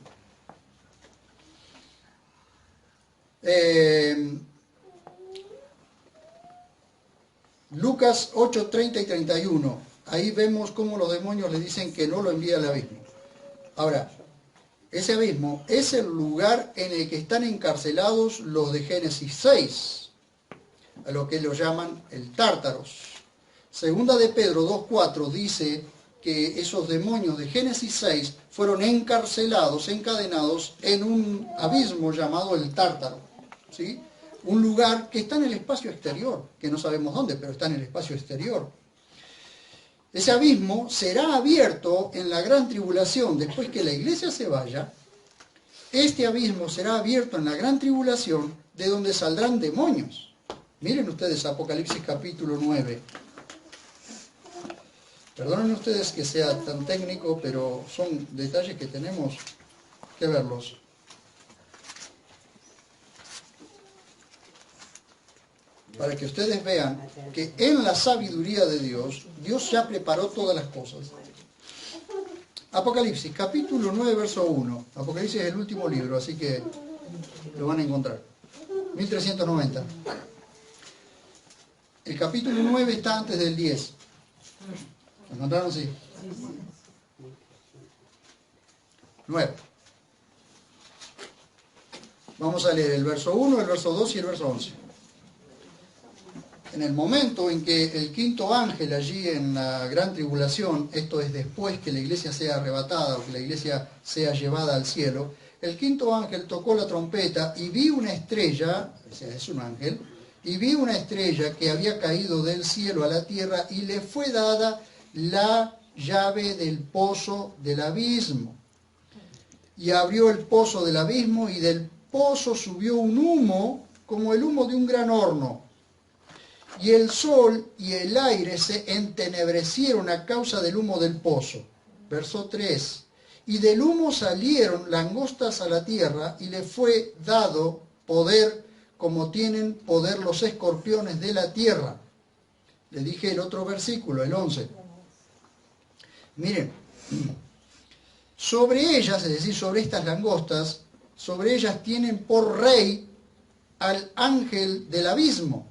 Lucas 8, 30 y 31. Ahí vemos cómo los demonios le dicen que no lo envía al abismo. Ahora, ese abismo es el lugar en el que están encarcelados los de Génesis 6, a lo que lo llaman el Tártaros. Segunda de Pedro 2:4 dice que esos demonios de Génesis 6 fueron encarcelados, encadenados en un abismo llamado el Tártaro, ¿sí? Un lugar que está en el espacio exterior, que no sabemos dónde, pero está en el espacio exterior. Ese abismo será abierto en la gran tribulación, después que la iglesia se vaya. Este abismo será abierto en la gran tribulación, de donde saldrán demonios. Miren ustedes Apocalipsis capítulo 9. Perdonen ustedes que sea tan técnico, pero son detalles que tenemos que verlos. Para que ustedes vean que en la sabiduría de Dios, Dios ya preparó todas las cosas. Apocalipsis, capítulo 9, verso 1. Apocalipsis es el último libro, así que lo van a encontrar. 1390. El capítulo 9 está antes del 10. ¿Lo encontraron? Sí. 9. Vamos a leer el verso 1, el verso 2 y el verso 11. En el momento en que el quinto ángel allí en la gran tribulación, esto es después que la iglesia sea arrebatada o que la iglesia sea llevada al cielo, el quinto ángel tocó la trompeta y vi una estrella, o sea, es un ángel, y vi una estrella que había caído del cielo a la tierra y le fue dada la llave del pozo del abismo. Y abrió el pozo del abismo y del pozo subió un humo como el humo de un gran horno. Y el sol y el aire se entenebrecieron a causa del humo del pozo. Verso 3. Y del humo salieron langostas a la tierra y le fue dado poder como tienen poder los escorpiones de la tierra. Le dije el otro versículo, el 11. Miren, sobre ellas, es decir, sobre estas langostas, sobre ellas tienen por rey al ángel del abismo,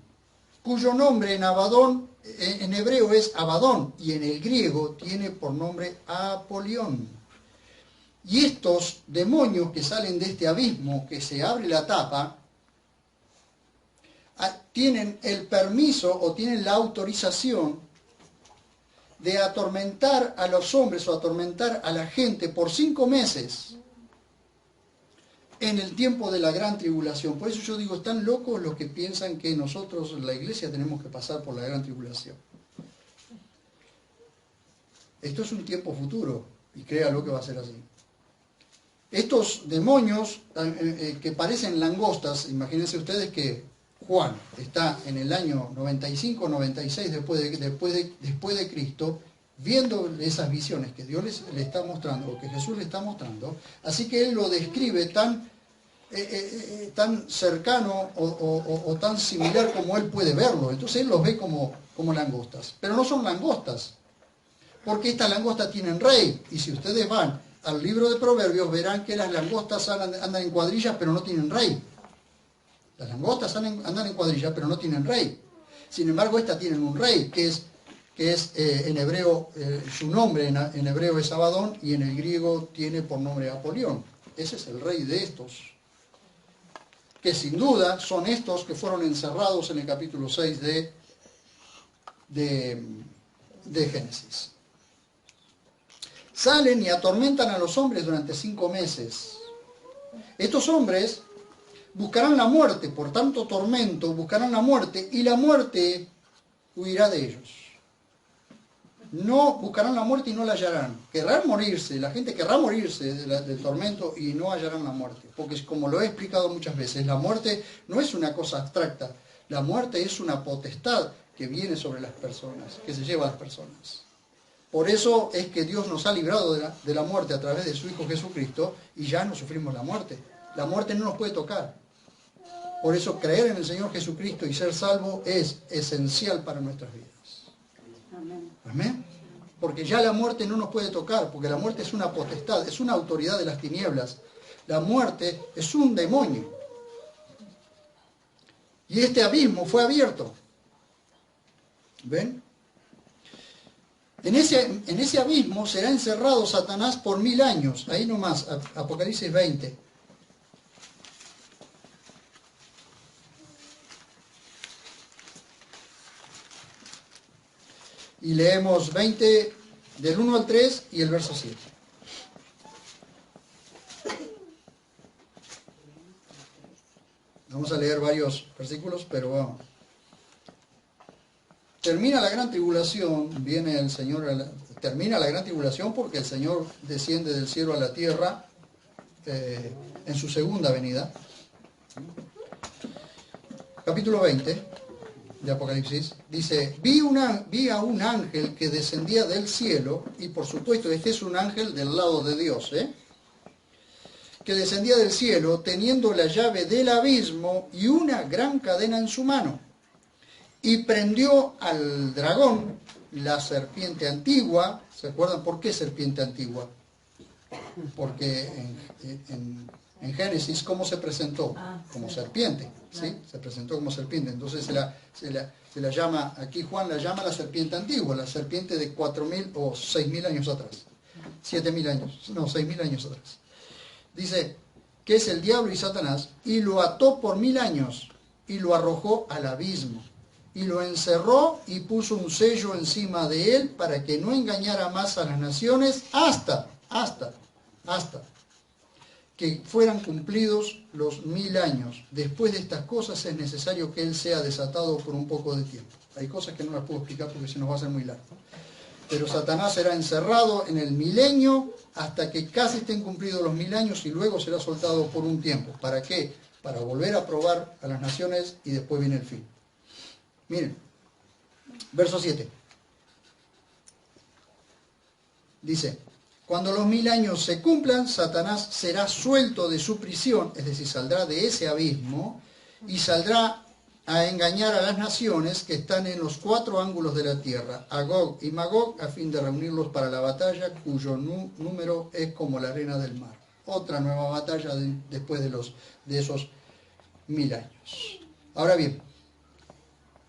cuyo nombre en hebreo es Abadón y en el griego tiene por nombre Apolión. Y estos demonios que salen de este abismo, que se abre la tapa, tienen el permiso o tienen la autorización de atormentar a los hombres o atormentar a la gente por 5 meses en el tiempo de la gran tribulación. Por eso yo digo, están locos los que piensan que nosotros, la iglesia, tenemos que pasar por la gran tribulación. Esto es un tiempo futuro, y créanlo que va a ser así. Estos demonios que parecen langostas, imagínense ustedes que Juan está en el año 95, 96 después de Cristo, viendo esas visiones que Dios le está mostrando, o que Jesús le está mostrando, así que él lo describe tan cercano o tan similar como él puede verlo. Entonces él los ve como langostas, pero no son langostas, porque estas langostas tienen rey, y si ustedes van al libro de Proverbios verán que las langostas andan en cuadrillas pero no tienen rey. Las langostas andan en cuadrillas pero no tienen rey. Sin embargo, estas tienen un rey, que es en hebreo, su nombre en hebreo es Abadón, y en el griego tiene por nombre Apolión. Ese es el rey de estos, que sin duda son estos que fueron encerrados en el capítulo 6 de Génesis. Salen y atormentan a los hombres durante 5 meses. Estos hombres buscarán la muerte, por tanto tormento, buscarán la muerte, y la muerte huirá de ellos. No buscarán la muerte y no la hallarán. Querrán morirse, la gente querrá morirse del tormento y no hallarán la muerte. Porque como lo he explicado muchas veces, la muerte no es una cosa abstracta. La muerte es una potestad que viene sobre las personas, que se lleva a las personas. Por eso es que Dios nos ha librado de la muerte a través de su Hijo Jesucristo, y ya no sufrimos la muerte. La muerte no nos puede tocar. Por eso creer en el Señor Jesucristo y ser salvo es esencial para nuestras vidas. Amén. Porque ya la muerte no nos puede tocar, porque la muerte es una potestad, es una autoridad de las tinieblas. La muerte es un demonio. Y este abismo fue abierto. ¿Ven? En ese abismo será encerrado Satanás por 1000 años. Ahí nomás, Apocalipsis 20. Y leemos 20 del 1 al 3 y el verso 7. Vamos a leer varios versículos, pero vamos. Termina la gran tribulación, viene el Señor, termina la gran tribulación porque el Señor desciende del cielo a la tierra en su segunda venida. Capítulo 20 de Apocalipsis dice: vi a un ángel que descendía del cielo, y por supuesto este es un ángel del lado de Dios, que descendía del cielo teniendo la llave del abismo y una gran cadena en su mano. Y prendió al dragón, la serpiente antigua. ¿Se acuerdan por qué serpiente antigua? Porque en Génesis, ¿cómo se presentó? Como serpiente, ¿sí? Se presentó como serpiente. Entonces se la llama, aquí Juan la llama la serpiente antigua, la serpiente de 4000 o 6000 años atrás. 7000 años, no, 6000 años atrás. Dice que es el diablo y Satanás, y lo ató por 1000 años, y lo arrojó al abismo. Y lo encerró y puso un sello encima de él para que no engañara más a las naciones hasta que fueran cumplidos los 1000 años. Después de estas cosas es necesario que él sea desatado por un poco de tiempo. Hay cosas que no las puedo explicar porque se nos va a hacer muy largo. Pero Satanás será encerrado en el milenio hasta que casi estén cumplidos los 1000 años y luego será soltado por un tiempo. ¿Para qué? Para volver a probar a las naciones y después viene el fin. Miren, verso 7. Dice: cuando los 1000 años se cumplan, Satanás será suelto de su prisión, es decir, saldrá de ese abismo y saldrá a engañar a las naciones que están en los 4 ángulos de la tierra, a Gog y Magog, a fin de reunirlos para la batalla, cuyo número es como la arena del mar. Otra nueva batalla después de esos 1000 años. Ahora bien,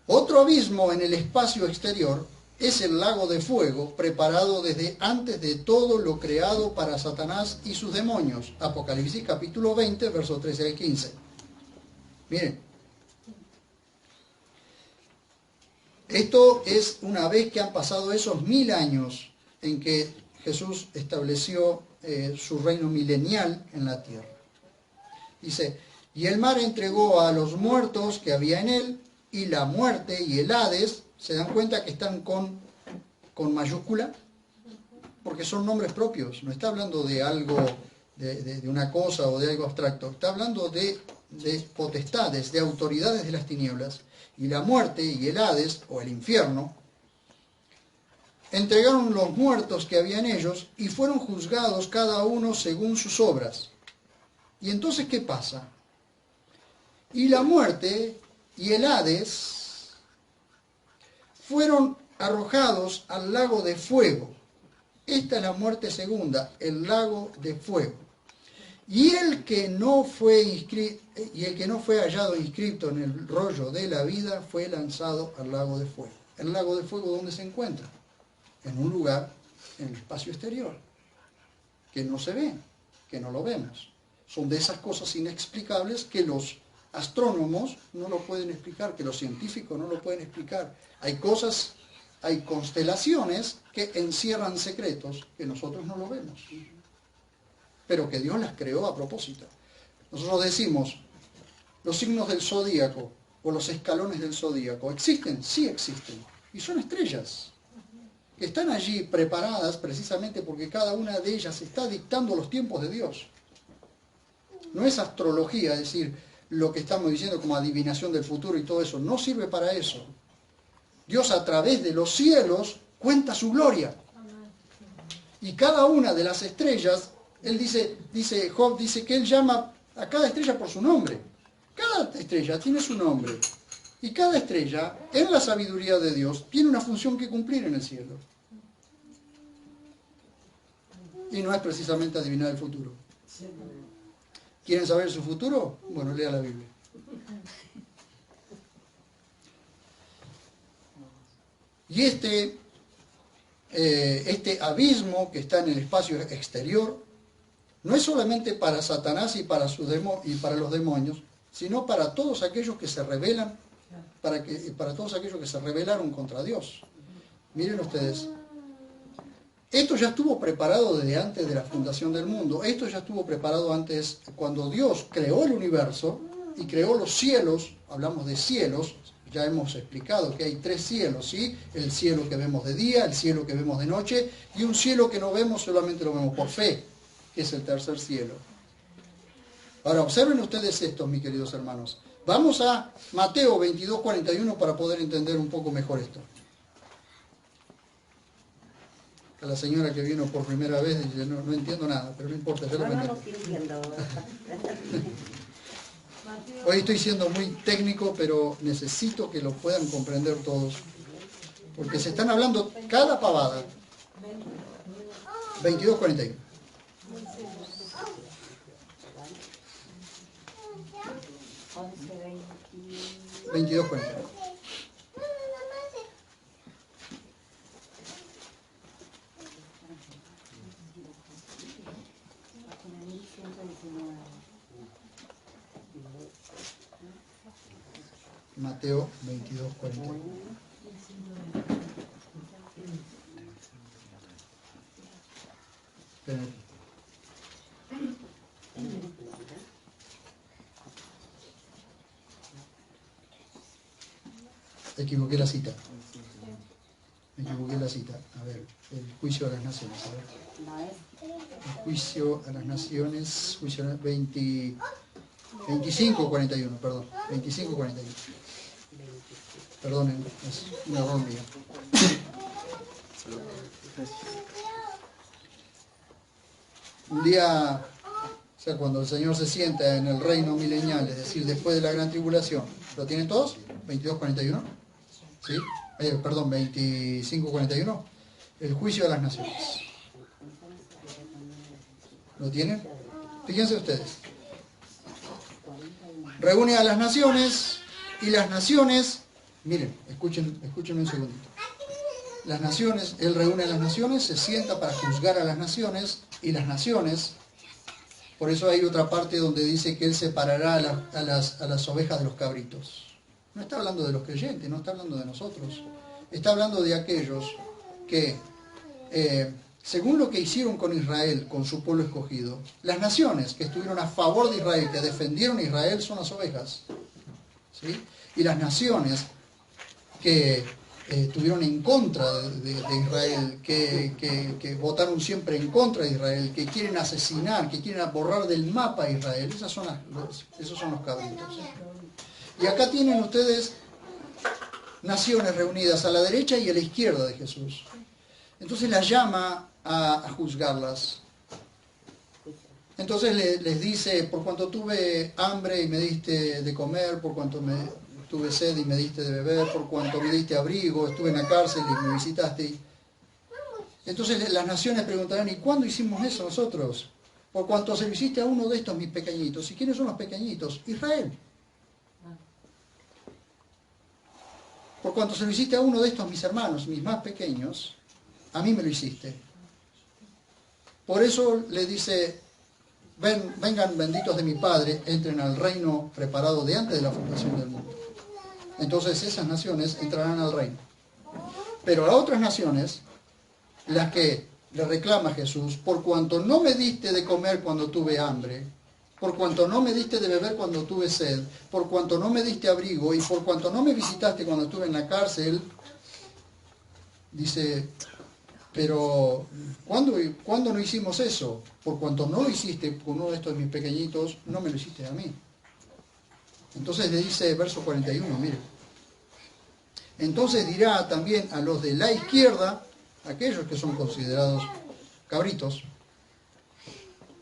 otro abismo en el espacio exterior es el lago de fuego, preparado desde antes de todo lo creado para Satanás y sus demonios. Apocalipsis capítulo 20, versos 13 al 15. Miren, esto es una vez que han pasado esos 1000 años en que Jesús estableció su reino milenial en la tierra. Dice: y el mar entregó a los muertos que había en él, y la muerte y el Hades, ¿se dan cuenta que están con mayúscula? Porque son nombres propios, no está hablando de algo, de una cosa o de algo abstracto, está hablando de potestades, de autoridades de las tinieblas. Y la muerte y el Hades, o el infierno, entregaron los muertos que había en ellos y fueron juzgados cada uno según sus obras. ¿Y entonces qué pasa? Y la muerte y el Hades fueron arrojados al lago de fuego. Esta es la muerte segunda, el lago de fuego. Y el que no fue hallado inscrito en el rollo de la vida fue lanzado al lago de fuego. ¿El lago de fuego dónde se encuentra? En un lugar en el espacio exterior, que no se ve, que no lo vemos. Son de esas cosas inexplicables que los astrónomos no lo pueden explicar, que los científicos no lo pueden explicar. Hay cosas, hay constelaciones que encierran secretos que nosotros no lo vemos, pero que Dios las creó a propósito. Nosotros decimos, los signos del zodíaco o los escalones del zodíaco, ¿existen? Sí existen. Y son estrellas que están allí preparadas precisamente porque cada una de ellas está dictando los tiempos de Dios. No es astrología, es decir, lo que estamos diciendo como adivinación del futuro y todo eso, no sirve para eso. Dios a través de los cielos cuenta su gloria. Y cada una de las estrellas, Job dice que él llama a cada estrella por su nombre. Cada estrella tiene su nombre. Y cada estrella, en la sabiduría de Dios, tiene una función que cumplir en el cielo. Y no es precisamente adivinar el futuro. ¿Quieren saber su futuro? Bueno, lea la Biblia. Y este abismo que está en el espacio exterior no es solamente para Satanás y para los demonios, sino para todos aquellos que se rebelan, para todos aquellos que se rebelaron contra Dios. Miren ustedes, esto ya estuvo preparado desde antes de la fundación del mundo. Esto ya estuvo preparado antes, cuando Dios creó el universo y creó los cielos. Hablamos de cielos, ya hemos explicado que hay 3 cielos, ¿sí? El cielo que vemos de día, el cielo que vemos de noche, y un cielo que no vemos, solamente lo vemos por fe, que es el tercer cielo. Ahora, observen ustedes esto, mis queridos hermanos. Vamos a Mateo 22:41 para poder entender un poco mejor esto. A la señora que vino por primera vez dice, no entiendo nada, pero no importa, yo lo entiendo. Hoy estoy siendo muy técnico, pero necesito que lo puedan comprender todos, porque se están hablando cada pavada. 22:41. Mateo 22:41. Equivoqué la cita. A ver, el juicio a las naciones. A ver. El juicio a las naciones. 25:41, perdón. 25:41. Perdonen, es un error mío. Un día, o sea, cuando el Señor se sienta en el reino milenial, es decir, después de la gran tribulación, ¿lo tienen todos? 22:41. ¿Sí? Perdón, 25:41. El juicio a las naciones. ¿Lo tienen? Fíjense ustedes. Reúne a las naciones y las naciones, miren, escuchen un segundito. Las naciones, él reúne a las naciones, se sienta para juzgar a las naciones y las naciones, por eso hay otra parte donde dice que él separará a las ovejas de los cabritos. No está hablando de los creyentes, no está hablando de nosotros. Está hablando de aquellos que, según lo que hicieron con Israel, con su pueblo escogido, las naciones que estuvieron a favor de Israel, que defendieron a Israel, son las ovejas. ¿Sí? Y las naciones que estuvieron en contra de Israel, que votaron siempre en contra de Israel, que quieren asesinar, que quieren borrar del mapa a Israel, esos son los cabritos. Y acá tienen ustedes naciones reunidas a la derecha y a la izquierda de Jesús. Entonces las llama a juzgarlas. Entonces les dice, por cuanto tuve hambre y me diste de comer, por cuanto tuve sed y me diste de beber, por cuanto me diste abrigo, estuve en la cárcel y me visitaste. Entonces las naciones preguntarán, ¿y cuándo hicimos eso nosotros? Por cuanto se lo hiciste a uno de estos mis pequeñitos. ¿Y quiénes son los pequeñitos? Israel. Por cuanto se lo hiciste a uno de estos mis hermanos, mis más pequeños, a mí me lo hiciste. Por eso le dice, vengan benditos de mi Padre, entren al reino preparado de antes de la fundación del mundo. Entonces esas naciones entrarán al reino. Pero a otras naciones, las que le reclama Jesús, por cuanto no me diste de comer cuando tuve hambre, por cuanto no me diste de beber cuando tuve sed, por cuanto no me diste abrigo y por cuanto no me visitaste cuando estuve en la cárcel, dice, pero ¿cuándo no hicimos eso? Por cuanto no lo hiciste con uno de estos mis pequeñitos, no me lo hiciste a mí. Entonces le dice, verso 41, mire. Entonces dirá también a los de la izquierda, aquellos que son considerados cabritos,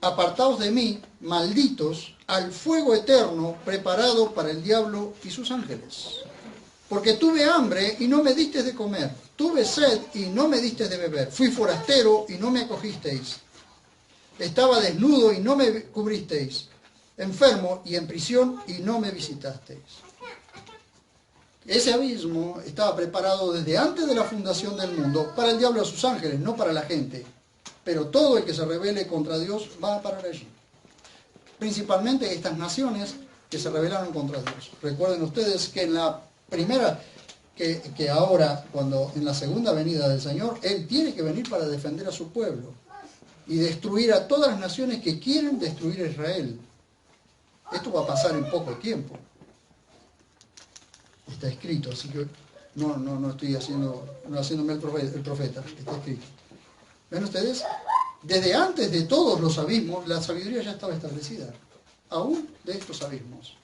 apartaos de mí, malditos, al fuego eterno preparado para el diablo y sus ángeles. Porque tuve hambre y no me diste de comer, tuve sed y no me diste de beber, fui forastero y no me acogisteis, estaba desnudo y no me cubristeis, enfermo y en prisión y no me visitasteis. Ese abismo estaba preparado desde antes de la fundación del mundo para el diablo y a sus ángeles, no para la gente. Pero todo el que se rebele contra Dios va a parar allí. Principalmente estas naciones que se rebelaron contra Dios. Recuerden ustedes que en la primera, que ahora, cuando en la segunda venida del Señor, Él tiene que venir para defender a su pueblo y destruir a todas las naciones que quieren destruir a Israel. Esto va a pasar en poco tiempo. Está escrito, así que no estoy haciéndome el profeta, está escrito. ¿Ven ustedes? Desde antes de todos los abismos, la sabiduría ya estaba establecida, aún de estos abismos.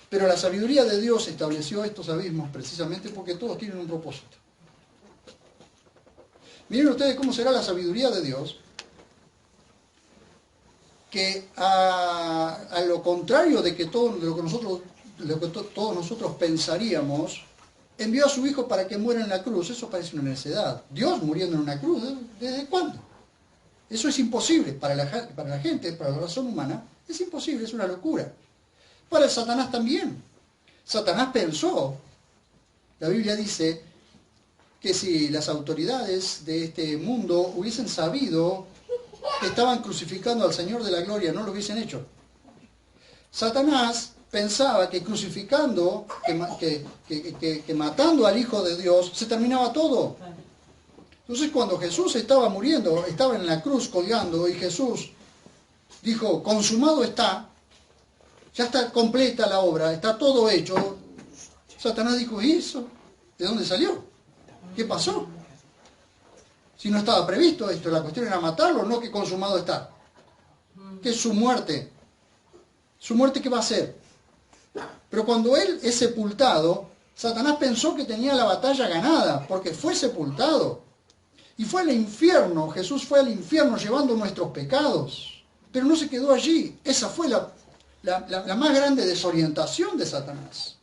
Pero la sabiduría de Dios estableció estos abismos precisamente porque todos tienen un propósito. Miren ustedes cómo será la sabiduría de Dios, que a lo contrario de que todo lo que todos nosotros pensaríamos, envió a su Hijo para que muera en la cruz. Eso parece una necedad. Dios muriendo en una cruz, ¿desde cuándo? Eso es imposible para la gente, para la razón humana. Es imposible, es una locura. Para Satanás también. Satanás pensó, la Biblia dice, que si las autoridades de este mundo hubiesen sabido que estaban crucificando al Señor de la Gloria, no lo hubiesen hecho. Satanás pensaba que crucificando, que matando al Hijo de Dios, se terminaba todo. Entonces cuando Jesús estaba muriendo, estaba en la cruz colgando, y Jesús dijo, consumado está, ya está completa la obra, está todo hecho. Satanás dijo, ¿y eso? ¿De dónde salió? ¿Qué pasó? Si no estaba previsto esto, la cuestión era matarlo, no que consumado está. ¿Qué es su muerte? ¿Su muerte qué va a ser? Pero cuando él es sepultado, Satanás pensó que tenía la batalla ganada, porque fue sepultado. Y fue al infierno, Jesús fue al infierno llevando nuestros pecados. Pero no se quedó allí. Esa fue la más grande desorientación de Satanás.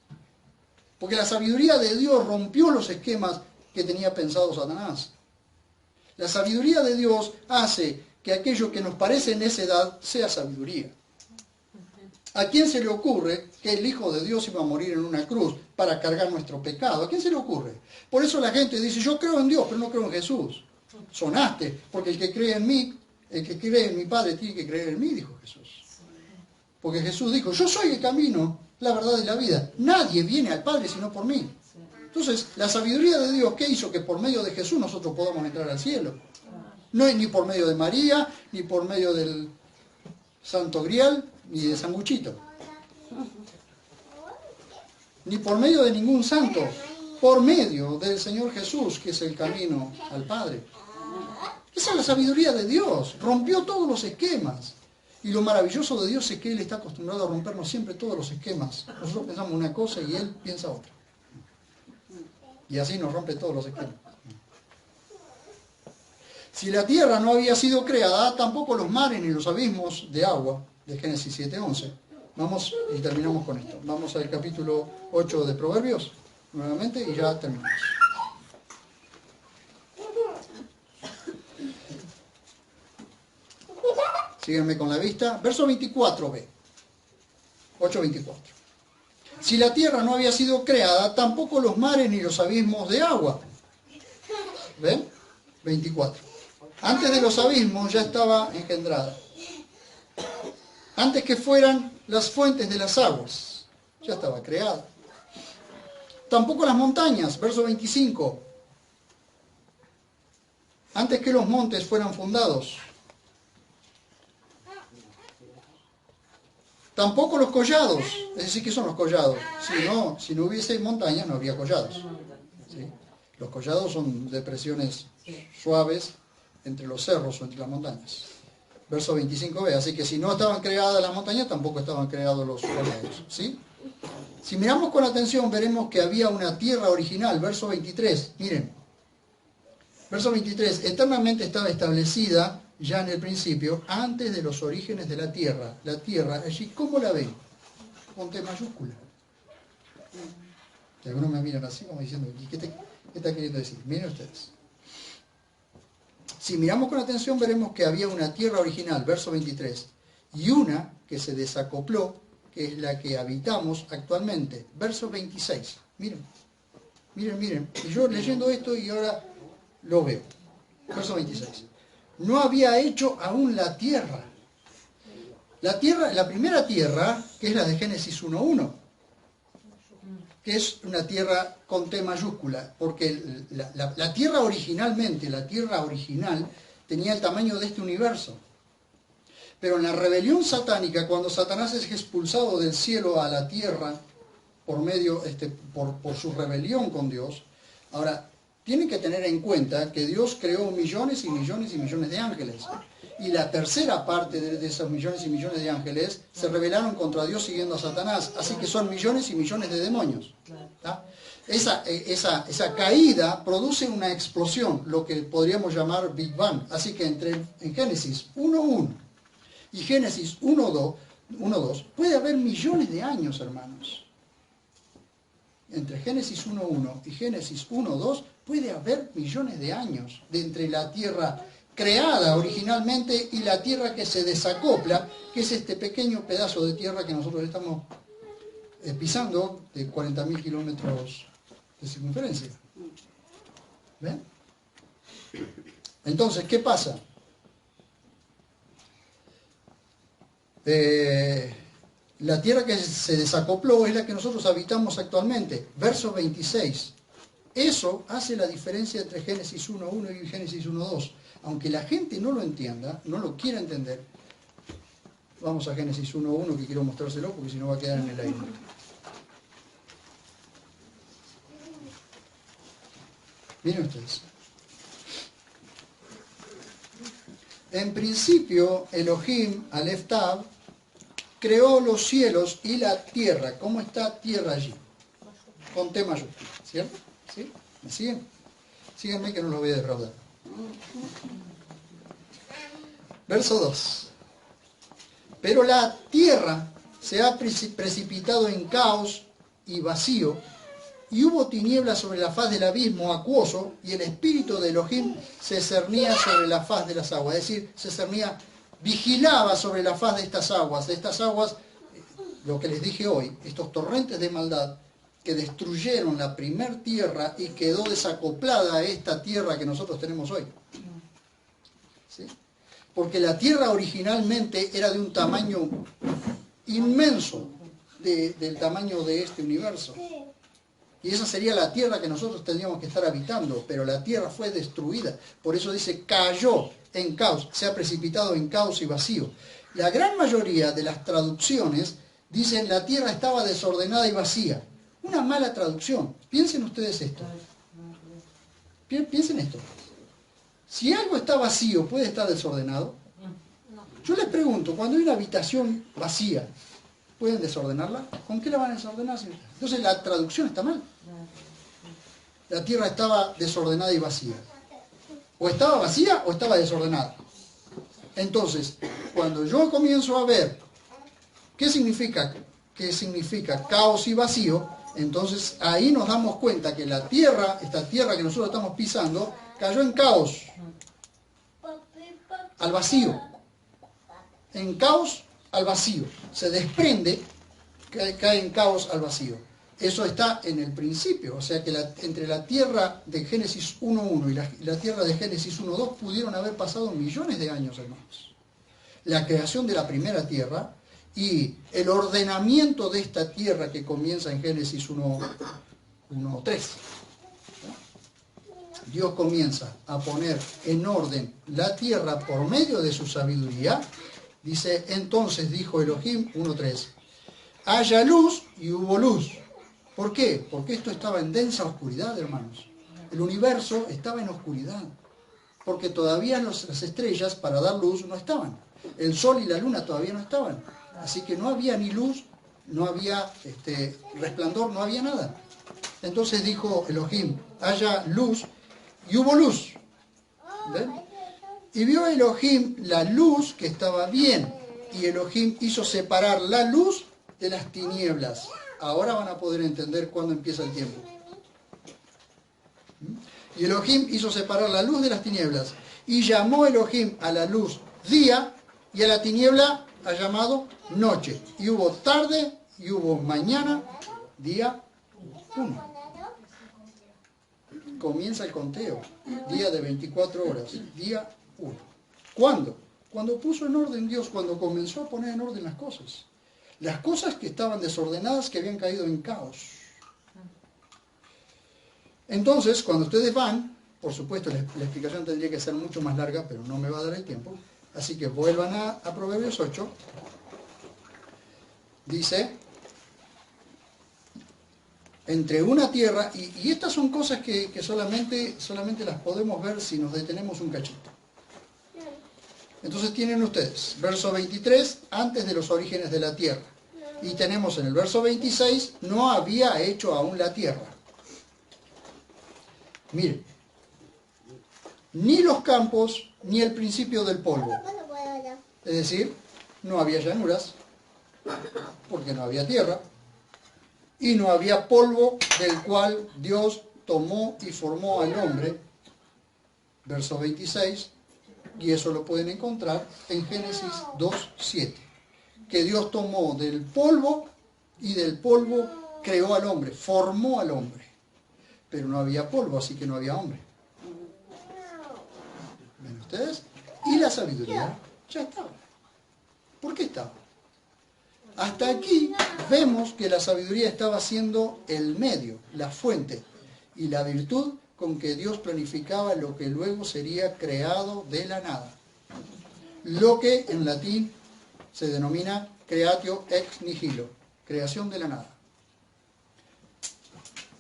Porque la sabiduría de Dios rompió los esquemas que tenía pensado Satanás. La sabiduría de Dios hace que aquello que nos parece necedad sea sabiduría. ¿A quién se le ocurre que el Hijo de Dios iba a morir en una cruz para cargar nuestro pecado? ¿A quién se le ocurre? Por eso la gente dice, yo creo en Dios, pero no creo en Jesús. Sonaste, porque el que cree en mí, el que cree en mi Padre tiene que creer en mí, dijo Jesús. Porque Jesús dijo, yo soy el camino, la verdad y la vida. Nadie viene al Padre sino por mí. Entonces, la sabiduría de Dios, ¿qué hizo? Que por medio de Jesús nosotros podamos entrar al cielo. No es ni por medio de María, ni por medio del Santo Grial, ni de Sanguchito. Ni por medio de ningún santo. Por medio del Señor Jesús, que es el camino al Padre. Esa es la sabiduría de Dios. Rompió todos los esquemas. Y lo maravilloso de Dios es que Él está acostumbrado a rompernos siempre todos los esquemas. Nosotros pensamos una cosa y Él piensa otra. Y así nos rompe todos los esquemas. Si la tierra no había sido creada, tampoco los mares ni los abismos de agua, de Génesis 7:11. Vamos y terminamos con esto. Vamos al capítulo 8 de Proverbios, nuevamente, y ya terminamos. Síguenme con la vista. Verso 24b. 8:24. Si la tierra no había sido creada, tampoco los mares ni los abismos de agua. ¿Ven? 24. Antes de los abismos ya estaba engendrada. Antes que fueran las fuentes de las aguas, ya estaba creada. Tampoco las montañas, verso 25. Antes que los montes fueran fundados. Tampoco los collados. Es decir, ¿qué son los collados? Si no hubiese montañas, no habría collados. ¿Sí? Los collados son depresiones suaves entre los cerros o entre las montañas. Verso 25b. Así que si no estaban creadas las montañas, tampoco estaban creados los collados. ¿Sí? Si miramos con atención, veremos que había una tierra original. Verso 23. Miren. Verso 23. Eternamente estaba establecida ya en el principio, antes de los orígenes de la tierra. La tierra, allí, ¿cómo la ven? Con T mayúscula. Y algunos me miran así como diciendo, ¿qué está queriendo decir? Miren ustedes. Si miramos con atención, veremos que había una tierra original, verso 23, y una que se desacopló, que es la que habitamos actualmente, verso 26. Miren. Miren. Y yo leyendo esto y ahora lo veo. Verso 26. No había hecho aún la tierra. La tierra, la primera tierra, que es la de Génesis 1:1, que es una tierra con T mayúscula, porque la tierra originalmente, la tierra original, tenía el tamaño de este universo. Pero en la rebelión satánica, cuando Satanás es expulsado del cielo a la tierra por medio, por su rebelión con Dios, ahora tienen que tener en cuenta que Dios creó millones y millones y millones de ángeles. Y la tercera parte de esos millones y millones de ángeles se rebelaron contra Dios siguiendo a Satanás. Así que son millones y millones de demonios. ¿Tá? Esa caída produce una explosión, lo que podríamos llamar Big Bang. Así que en Génesis 1:1 y Génesis 1:2 puede haber millones de años, hermanos. Entre Génesis 1:1 y Génesis 1:2 puede haber millones de años de entre la tierra creada originalmente y la tierra que se desacopla, que es este pequeño pedazo de tierra que nosotros estamos pisando de 40.000 kilómetros de circunferencia. ¿Ven? Entonces, ¿qué pasa? La tierra que se desacopló es la que nosotros habitamos actualmente. Verso 26. Eso hace la diferencia entre Génesis 1:1 y Génesis 1:2. Aunque la gente no lo entienda, no lo quiera entender, vamos a Génesis 1:1 que quiero mostrárselo porque si no va a quedar en el aire. Miren ustedes. En principio, Elohim, Aleph Tav, creó los cielos y la tierra. ¿Cómo está tierra allí? Con T mayúscula, ¿cierto? ¿Sí? ¿Me siguen? Síganme que no los voy a defraudar. Verso 2. Pero la tierra se ha precipitado en caos y vacío, y hubo tinieblas sobre la faz del abismo acuoso, y el espíritu de Elohim se cernía sobre la faz de las aguas. Es decir, se cernía, vigilaba sobre la faz de estas aguas. Lo que les dije hoy, estos torrentes de maldad que destruyeron la primer tierra y quedó desacoplada a esta tierra que nosotros tenemos hoy. ¿Sí? Porque la tierra originalmente era de un tamaño inmenso, del tamaño de este universo. Y esa sería la tierra que nosotros tendríamos que estar habitando, pero la tierra fue destruida. Por eso dice, cayó en caos, se ha precipitado en caos y vacío. La gran mayoría de las traducciones dicen, la tierra estaba desordenada y vacía. Una mala traducción. Piensen ustedes esto. Piensen esto. Si algo está vacío, ¿puede estar desordenado? Yo les pregunto, cuando hay una habitación vacía, ¿pueden desordenarla? ¿Con qué la van a desordenar? Entonces la traducción está mal. La tierra estaba desordenada y vacía. O estaba vacía o estaba desordenada. Entonces, cuando yo comienzo a ver qué significa caos y vacío, entonces ahí nos damos cuenta que la tierra, esta tierra que nosotros estamos pisando, cayó en caos, al vacío. En caos al vacío. Se desprende, cae en caos al vacío. Eso está en el principio. O sea que entre la tierra de Génesis 1:1 y la tierra de Génesis 1:2 pudieron haber pasado millones de años, hermanos. La creación de la primera tierra y el ordenamiento de esta tierra que comienza en Génesis 1:3. Dios comienza a poner en orden la tierra por medio de su sabiduría. Dice, entonces dijo Elohim 1:3, haya luz y hubo luz. ¿Por qué? Porque esto estaba en densa oscuridad, hermanos. El universo estaba en oscuridad. Porque todavía las estrellas para dar luz no estaban. El sol y la luna todavía no estaban. Así que no había ni luz, no había resplandor, no había nada. Entonces dijo Elohim, haya luz y hubo luz. ¿Ven? Y vio Elohim la luz que estaba bien. Y Elohim hizo separar la luz de las tinieblas. Ahora van a poder entender cuándo empieza el tiempo. Y Elohim hizo separar la luz de las tinieblas. Y llamó Elohim a la luz día y a la tiniebla ha llamado noche. Y hubo tarde y hubo mañana, día 1. comienza el conteo. Día de 24 horas. Día 1. ¿Cuándo? Cuando puso en orden Dios, cuando comenzó a poner en orden las cosas. Las cosas que estaban desordenadas, que habían caído en caos. Entonces, cuando ustedes van, por supuesto la explicación tendría que ser mucho más larga, pero no me va a dar el tiempo. Así que vuelvan a Proverbios 8. Dice, entre una tierra, y estas son cosas que solamente las podemos ver si nos detenemos un cachito. Entonces tienen ustedes, verso 23, antes de los orígenes de la tierra. Y tenemos en el verso 26, no había hecho aún la tierra. Miren, ni los campos, ni el principio del polvo. Es decir, no había llanuras, porque no había tierra, y no había polvo del cual Dios tomó y formó al hombre. Verso 26, y eso lo pueden encontrar en Génesis 2:7. Que Dios tomó del polvo y del polvo creó al hombre, formó al hombre. Pero no había polvo, así que no había hombre. ¿Ven ustedes? Y la sabiduría ya estaba. ¿Por qué estaba? Hasta aquí vemos que la sabiduría estaba siendo el medio, la fuente y la virtud con que Dios planificaba lo que luego sería creado de la nada. Lo que en latín se denomina creatio ex nihilo, creación de la nada.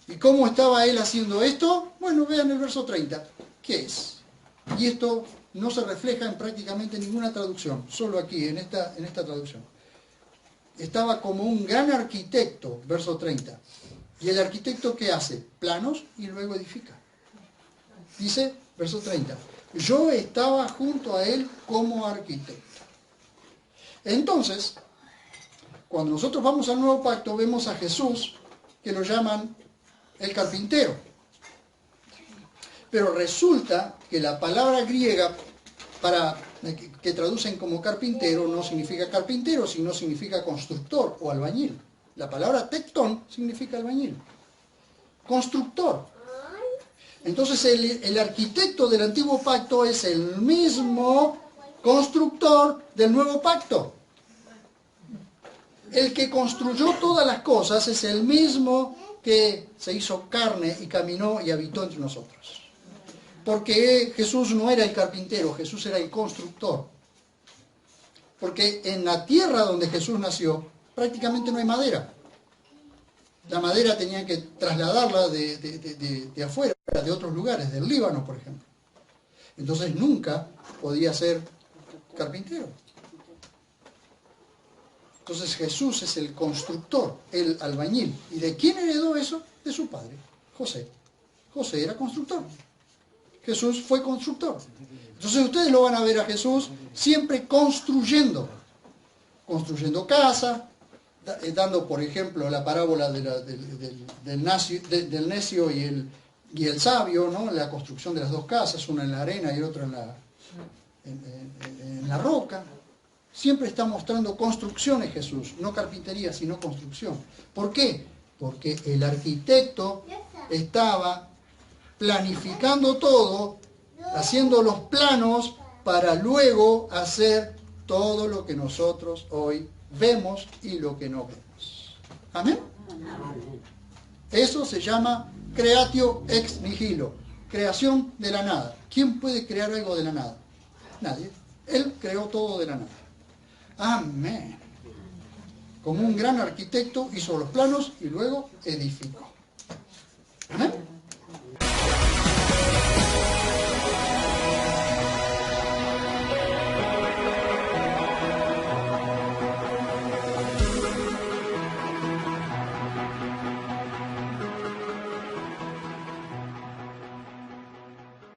¿Y cómo estaba él haciendo esto? Bueno, vean el verso 30. ¿Qué es? Y esto no se refleja en prácticamente ninguna traducción, solo aquí, en esta traducción. Estaba como un gran arquitecto, verso 30. ¿Y el arquitecto qué hace? Planos y luego edifica. Dice, verso 30, yo estaba junto a él como arquitecto. Entonces, cuando nosotros vamos al Nuevo Pacto, vemos a Jesús, que lo llaman el carpintero. Pero resulta que la palabra griega que traducen como carpintero no significa carpintero, sino significa constructor o albañil. La palabra tectón significa albañil. Constructor. Entonces el arquitecto del Antiguo Pacto es el mismo constructor del Nuevo Pacto. El que construyó todas las cosas es el mismo que se hizo carne y caminó y habitó entre nosotros. Porque Jesús no era el carpintero, Jesús era el constructor. Porque en la tierra donde Jesús nació, prácticamente no hay madera. La madera tenían que trasladarla de afuera, de otros lugares, del Líbano, por ejemplo. Entonces nunca podía ser carpintero. Entonces Jesús es el constructor, el albañil. ¿Y de quién heredó eso? De su padre, José. José era constructor. Jesús fue constructor. Entonces ustedes lo van a ver a Jesús siempre construyendo. Construyendo casa, dando por ejemplo la parábola del necio y el sabio, ¿no? La construcción de las dos casas, una en la arena y otra en la roca. Siempre está mostrando construcciones Jesús, no carpintería, sino construcción. ¿Por qué? Porque el arquitecto estaba planificando todo, haciendo los planos para luego hacer todo lo que nosotros hoy vemos y lo que no vemos. ¿Amén? Eso se llama creatio ex nihilo, creación de la nada. ¿Quién puede crear algo de la nada? Nadie. Él creó todo de la nada. Amén. Como un gran arquitecto hizo los planos y luego edificó.